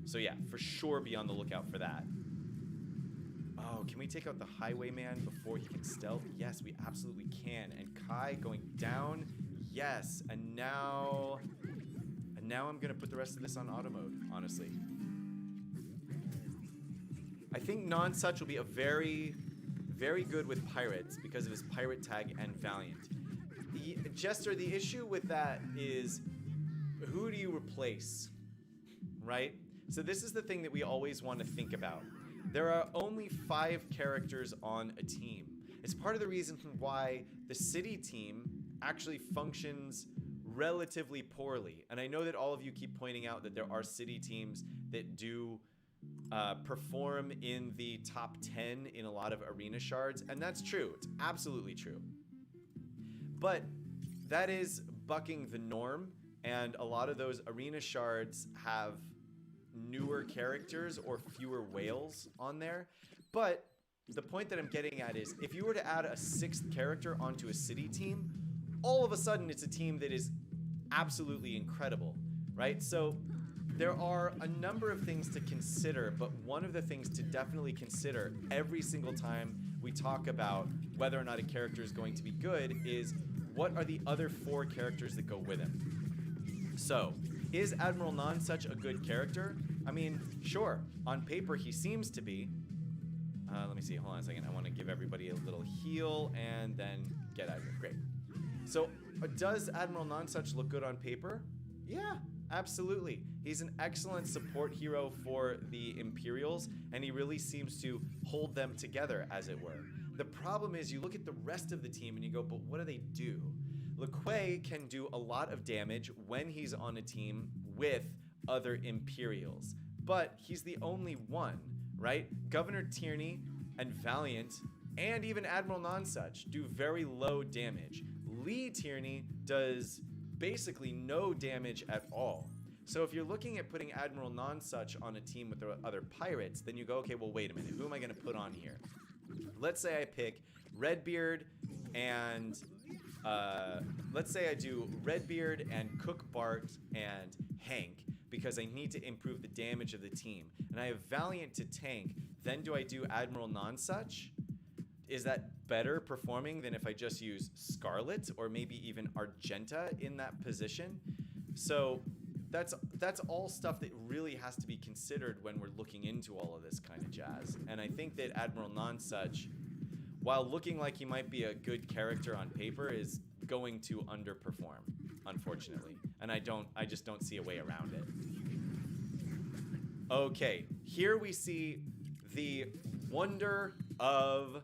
So yeah, for sure be on the lookout for that. Oh, can we take out the Highwayman before he can stealth? Yes, we absolutely can. And Kai going down. Yes, and now I'm gonna put the rest of this on auto mode, honestly. I think Nonsuch will be a very, very good with pirates because of his pirate tag and Valiant. Jester, the issue with that is, who do you replace, right? So this is the thing that we always want to think about. There are only 5 characters on a team. It's part of the reason why the city team actually functions relatively poorly. And I know that all of you keep pointing out that there are city teams that do perform in the top 10 in a lot of arena shards, and that's true. It's absolutely true. But that is bucking the norm, and a lot of those arena shards have newer characters or fewer whales on there. But the point that I'm getting at is, if you were to add a 6th character onto a city team, all of a sudden it's a team that is absolutely incredible, right? So there are a number of things to consider, but one of the things to definitely consider every single time we talk about whether or not a character is going to be good is, what are the other 4 characters that go with him? So, is Admiral Nonsuch a good character? I mean, sure, on paper he seems to be. Let me see, hold on a second. I want to give everybody a little heal and then get out of here. Great. So, does Admiral Nonsuch look good on paper? Yeah, absolutely. He's an excellent support hero for the Imperials, and he really seems to hold them together, as it were. The problem is, you look at the rest of the team and you go, but what do they do? Lekuei can do a lot of damage when he's on a team with other Imperials, but he's the only one, right? Governor Tierney and Valiant and even Admiral Nonsuch do very low damage. Lee Tierney does basically no damage at all. So if you're looking at putting Admiral Nonsuch on a team with the other pirates, then you go, okay, well, wait a minute. Who am I going to put on here? Let's say I pick Redbeard and... let's say I do Redbeard and Cook Bart and Hank because I need to improve the damage of the team. And I have Valiant to tank. Then do I do Admiral Nonsuch? Is that better performing than if I just use Scarlet or maybe even Argenta in that position? So that's all stuff that really has to be considered when we're looking into all of this kind of jazz. And I think that Admiral Nonsuch, while looking like he might be a good character on paper, is going to underperform, unfortunately. And I just don't see a way around it. Okay, here we see the wonder of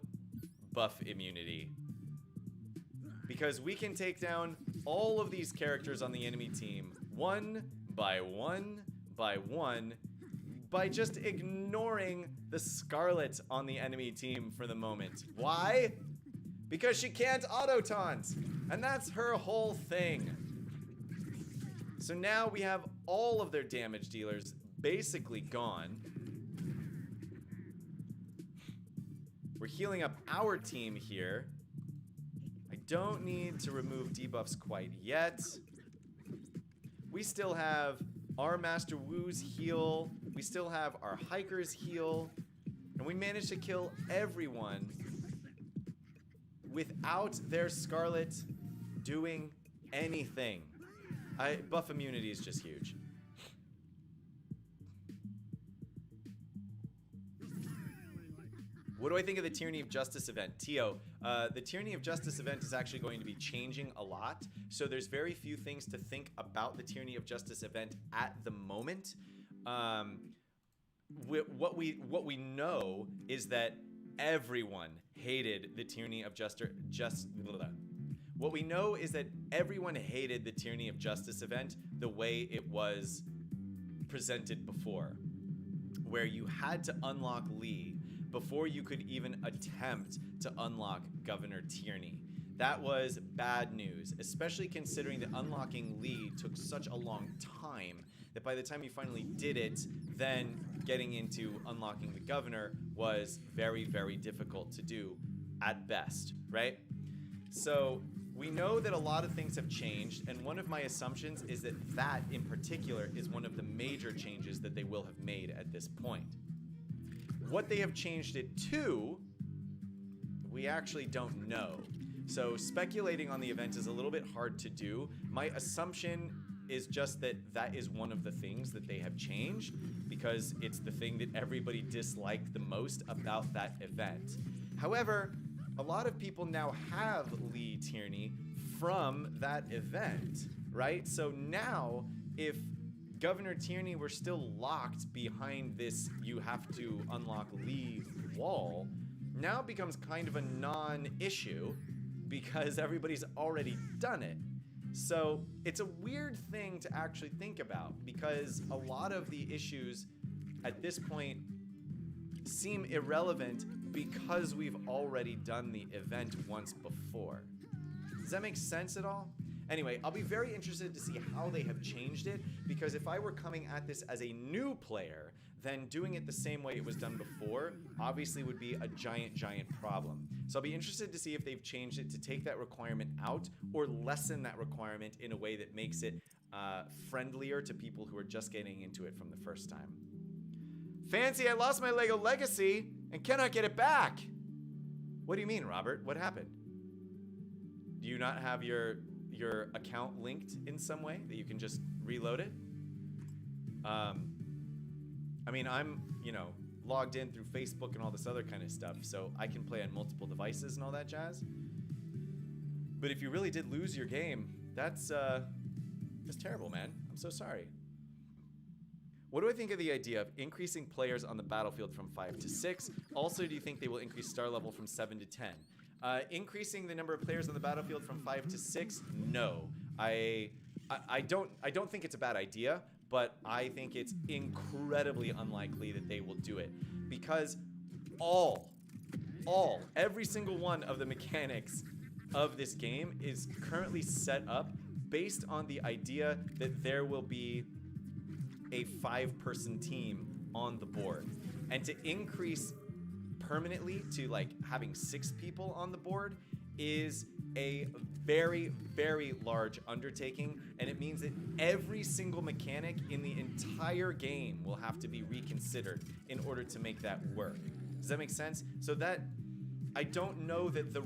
buff immunity. Because we can take down all of these characters on the enemy team one by one by one by just ignoring the Scarlet on the enemy team for the moment. Why? Because she can't auto-taunt, and that's her whole thing. So now we have all of their damage dealers basically gone. We're healing up our team here. I don't need to remove debuffs quite yet. We still have our Master Wu's heal. We still have our Hikers heal. And we managed to kill everyone without their Scarlet doing anything. Buff immunity is just huge. What do I think of the Tyranny of Justice event? Tio, the Tyranny of Justice event is actually going to be changing a lot. So there's very few things to think about the Tyranny of Justice event at the moment. What we know is that everyone hated the Tyranny of What we know is that everyone hated the Tyranny of Justice event the way it was presented before, where you had to unlock Lee before you could even attempt to unlock Governor Tierney. That was bad news, especially considering that unlocking Lee took such a long time that by the time you finally did it, then getting into unlocking the governor was very, very difficult to do at best, right? So we know that a lot of things have changed, and one of my assumptions is that that in particular is one of the major changes that they will have made at this point. What they have changed it to, we actually don't know. So speculating on the event is a little bit hard to do. My assumption is just that that is one of the things that they have changed because it's the thing that everybody disliked the most about that event. However, a lot of people now have Lee Tierney from that event, right? So now if Governor Tierney were still locked behind this you have to unlock Lee wall, now it becomes kind of a non-issue because everybody's already done it. So it's a weird thing to actually think about because a lot of the issues at this point seem irrelevant because we've already done the event once before. Does that make sense at all? Anyway, I'll be very interested to see how they have changed it because if I were coming at this as a new player, then doing it the same way it was done before obviously would be a giant, giant problem. So I'll be interested to see if they've changed it to take that requirement out or lessen that requirement in a way that makes it friendlier to people who are just getting into it from the first time. Fancy, I lost my Lego Legacy and cannot get it back. What do you mean, Robert? What happened? Do you not have your account linked in some way that you can just reload it? I mean, I'm, logged in through Facebook and all this other kind of stuff, so I can play on multiple devices and all that jazz. But if you really did lose your game, that's terrible, man. I'm so sorry. What do I think of the idea of increasing players on the battlefield from 5 to 6? Also, do you think they will increase star level from 7 to 10? Increasing the number of players on the battlefield from 5 to 6? No. I don't think it's a bad idea, but I think it's incredibly unlikely that they will do it because every single one of the mechanics of this game is currently set up based on the idea that there will be a 5-person team on the board. And to increase permanently to like having 6 people on the board is a very, very large undertaking, and it means that every single mechanic in the entire game will have to be reconsidered in order to make that work. Does that make sense? So that I don't know that the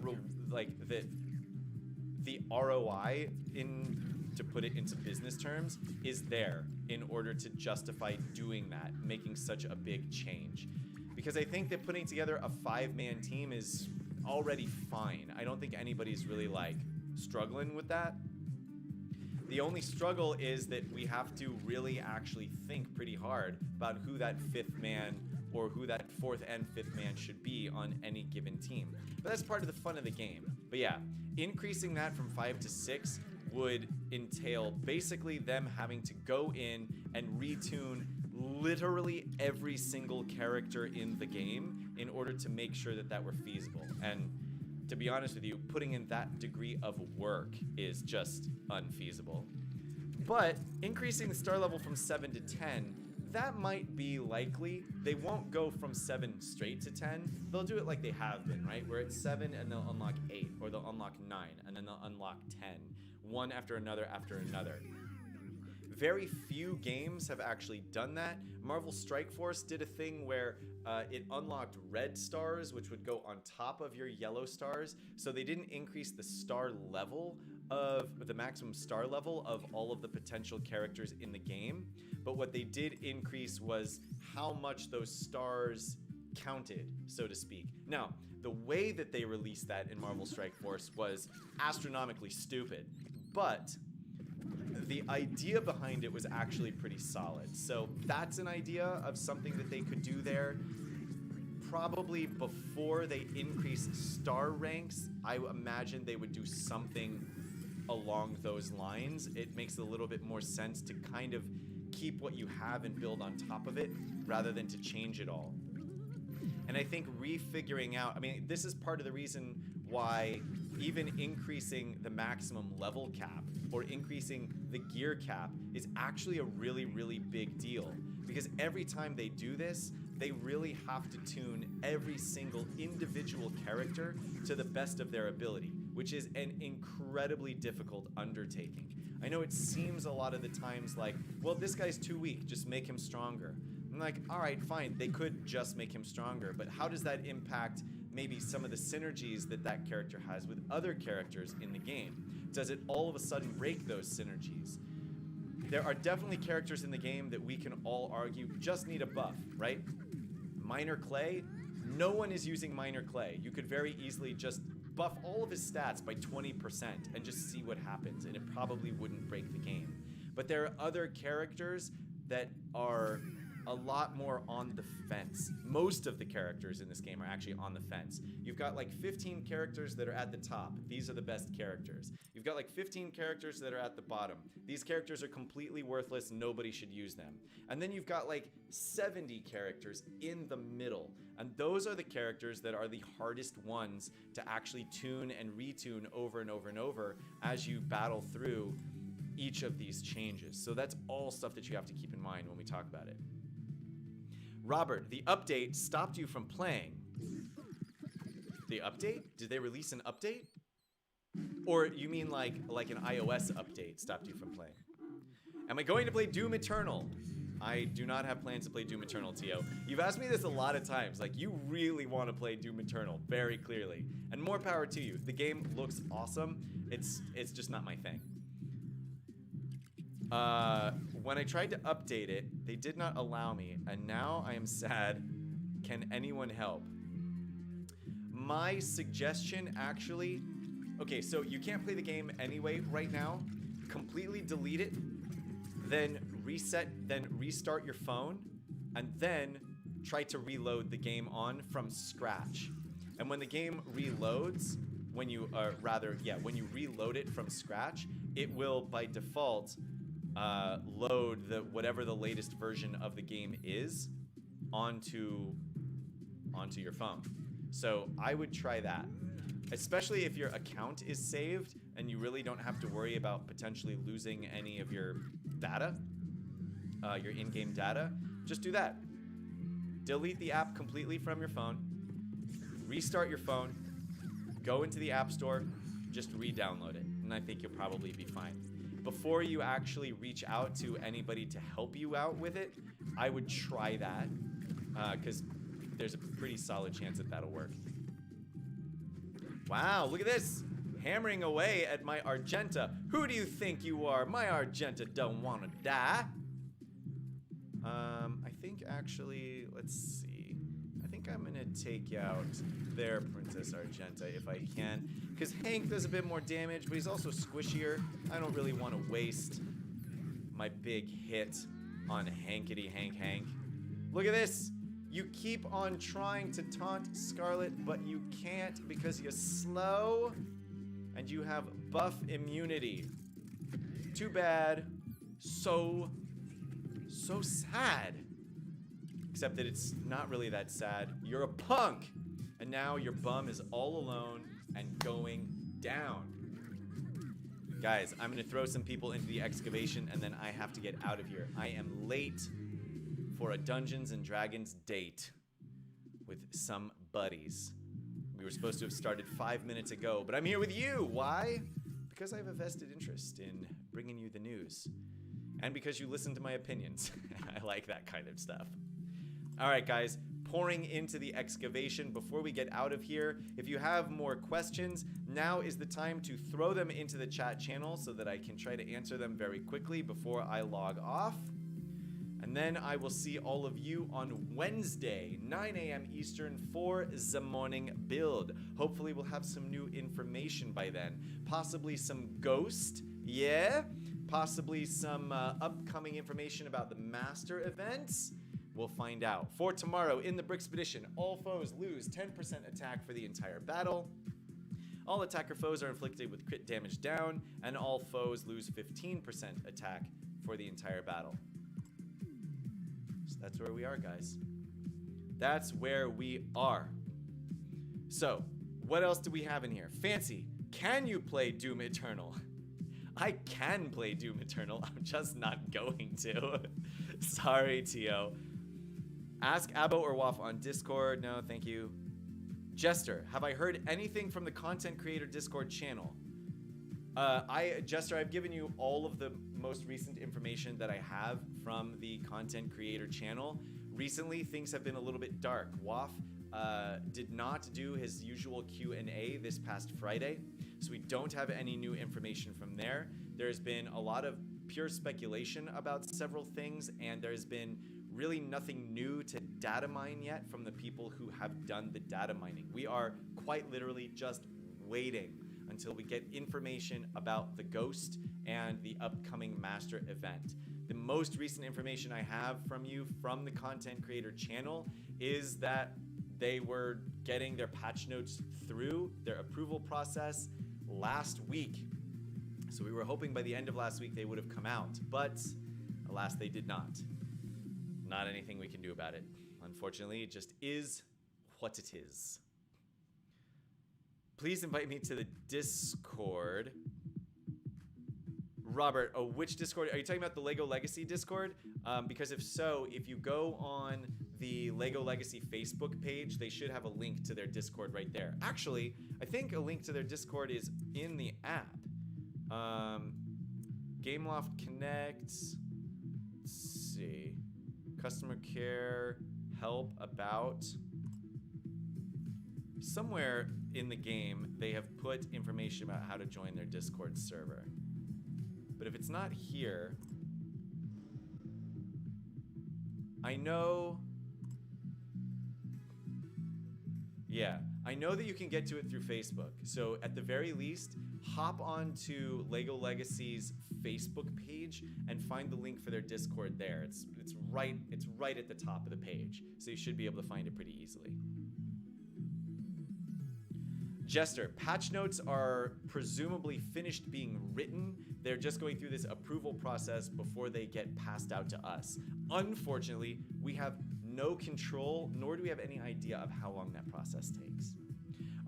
ROI in to put it into business terms, is there in order to justify doing that, making such a big change. Because I think that putting together a 5-man team is already fine. I don't think anybody's really like struggling with that. The only struggle is that we have to really actually think pretty hard about who that 5th man or who that 4th and 5th man should be on any given team. But that's part of the fun of the game. But yeah, increasing that from 5 to 6 would entail basically them having to go in and retune literally every single character in the game in order to make sure that that were feasible. And to be honest with you, putting in that degree of work is just unfeasible. But increasing the star level from 7 to 10, that might be likely. They won't go from 7 straight to 10. They'll do it like they have been, right? Where it's 7 and they'll unlock 8, or they'll unlock 9 and then they'll unlock 10, one after another after another. Very few games have actually done that. Marvel Strike Force did a thing where it unlocked red stars, which would go on top of your yellow stars. So they didn't increase the star level of the maximum star level of all of the potential characters in the game. But what they did increase was how much those stars counted, so to speak. Now, the way that they released that in Marvel Strike Force was astronomically stupid, but the idea behind it was actually pretty solid. So that's an idea of something that they could do there. Probably before they increase star ranks, I imagine they would do something along those lines. It makes a little bit more sense to kind of keep what you have and build on top of it rather than to change it all. And I think refiguring out, I mean, this is part of the reason why even increasing the maximum level cap or increasing the gear cap is actually a really, really big deal. Because every time they do this, they really have to tune every single individual character to the best of their ability, which is an incredibly difficult undertaking. I know it seems a lot of the times like, well, this guy's too weak, just make him stronger. I'm like, all right, fine, they could just make him stronger, but how does that impact maybe some of the synergies that that character has with other characters in the game? Does it all of a sudden break those synergies? There are definitely characters in the game that we can all argue just need a buff, right? Minor Clay, no one is using Minor Clay. You could very easily just buff all of his stats by 20% and just see what happens, and it probably wouldn't break the game. But there are other characters that are a lot more on the fence. Most of the characters in this game are actually on the fence. You've got like 15 characters that are at the top. These are the best characters. You've got like 15 characters that are at the bottom. These characters are completely worthless. Nobody should use them. And then you've got like 70 characters in the middle. And those are the characters that are the hardest ones to actually tune and retune over and over and over as you battle through each of these changes. So that's all stuff that you have to keep in mind when we talk about it. Robert, the update stopped you from playing. The update? Did they release an update? Or you mean like an iOS update stopped you from playing? Am I going to play Doom Eternal? I do not have plans to play Doom Eternal, Tio. You've asked me this a lot of times. Like, you really want to play Doom Eternal, very clearly. And more power to you. The game looks awesome. It's just not my thing. When I tried to update it, they did not allow me, and now I am sad. Can anyone help? My suggestion, actually... Okay, so you can't play the game anyway right now. Completely delete it, then reset, then restart your phone, and then try to reload the game on from scratch. And when the game reloads, when you reload it from scratch, it will, by default... load whatever the latest version of the game is onto your phone. So I would try that, especially if your account is saved and you really don't have to worry about potentially losing any of your data, your in-game data. Just do that. Delete the app completely from your phone, restart your phone, go into the App Store, just re-download it, and I think you'll probably be fine. Before you actually reach out to anybody to help you out with it, I would try that, because there's a pretty solid chance that that'll work. Wow, look at this. hammering away at my Argenta. Who do you think you are? My Argenta don't want to die. I think actually, let's see. I think I'm gonna take out their Princess Argenta if I can, because Hank does a bit more damage, but he's also squishier. I don't really want to waste my big hit on Hankity Hank. Look at this. You keep on trying to taunt Scarlet, but you can't because you're slow and you have buff immunity. Too bad. So sad. Except that it's not really that sad. You're a punk. And now your bum is all alone and going down. Guys, I'm gonna throw some people into the excavation and then I have to get out of here. I am late for a Dungeons and Dragons date with some buddies. We were supposed to have started 5 minutes ago, but I'm here with you. Why? Because I have a vested interest in bringing you the news. And because you listen to my opinions. I like that kind of stuff. All right, guys, pouring into the excavation. Before we get out of here, if you have more questions, now is the time to throw them into the chat channel so that I can try to answer them very quickly before I log off. And then I will see all of you on Wednesday, 9 a.m. Eastern for the morning build. Hopefully we'll have some new information by then. Possibly some ghost, yeah? Possibly some upcoming information about the master events. We'll find out. For tomorrow in the Brickspedition, all foes lose 10% attack for the entire battle. All attacker foes are inflicted with crit damage down, and all foes lose 15% attack for the entire battle. So that's where we are, guys. That's where we are. So, what else do we have in here? Fancy, can you play Doom Eternal? I can play Doom Eternal, I'm just not going to. Sorry, Tio. Ask Abo or Waff on Discord. No, thank you. Jester, have I heard anything from the Content Creator Discord channel? Jester, I've given you all of the most recent information that I have from the Content Creator channel. Recently, things have been a little bit dark. Waff did not do his usual Q&A this past Friday, so we don't have any new information from there. There's been a lot of pure speculation about several things, and there's been really nothing new to data mine yet from the people who have done the data mining. We are quite literally just waiting until we get information about the ghost and the upcoming master event. The most recent information I have from you from the Content Creator channel is that they were getting their patch notes through their approval process last week. So we were hoping by the end of last week they would have come out, but alas, they did not. Not anything we can do about it. Unfortunately, it just is what it is. Please invite me to the Discord. Robert, oh, which Discord? Are you talking about the LEGO Legacy Discord? Because if so, if you go on the LEGO Legacy Facebook page, they should have a link to their Discord right there. Actually, I think a link to their Discord is in the app. Gameloft Connect. Let's see. Customer care, help, about. Somewhere in the game, they have put information about how to join their Discord server. But if it's not here, I know... Yeah, I know that you can get to it through Facebook. So at the very least, hop onto LEGO Legacy's Facebook page and find the link for their Discord there. It's right at the top of the page. So you should be able to find it pretty easily. Jester, patch notes are presumably finished being written. They're just going through this approval process before they get passed out to us. Unfortunately, we have no control, nor do we have any idea of how long that process takes.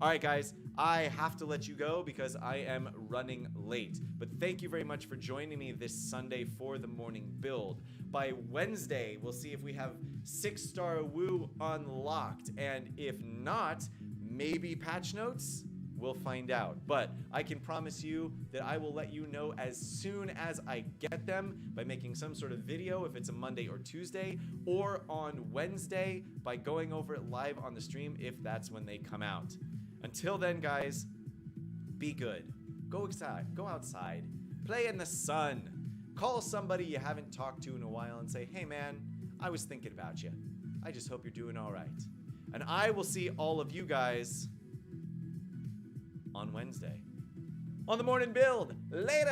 All right, guys, I have to let you go because I am running late. But thank you very much for joining me this Sunday for the morning build. By Wednesday, we'll see if we have 6-star woo unlocked. And if not, maybe patch notes? We'll find out. But I can promise you that I will let you know as soon as I get them by making some sort of video if it's a Monday or Tuesday, or on Wednesday by going over it live on the stream if that's when they come out. Until then, guys, be good. Go outside. Play in the sun. Call somebody you haven't talked to in a while and say, hey man, I was thinking about you. I just hope you're doing all right. And I will see all of you guys on Wednesday on the Morning Build. Later.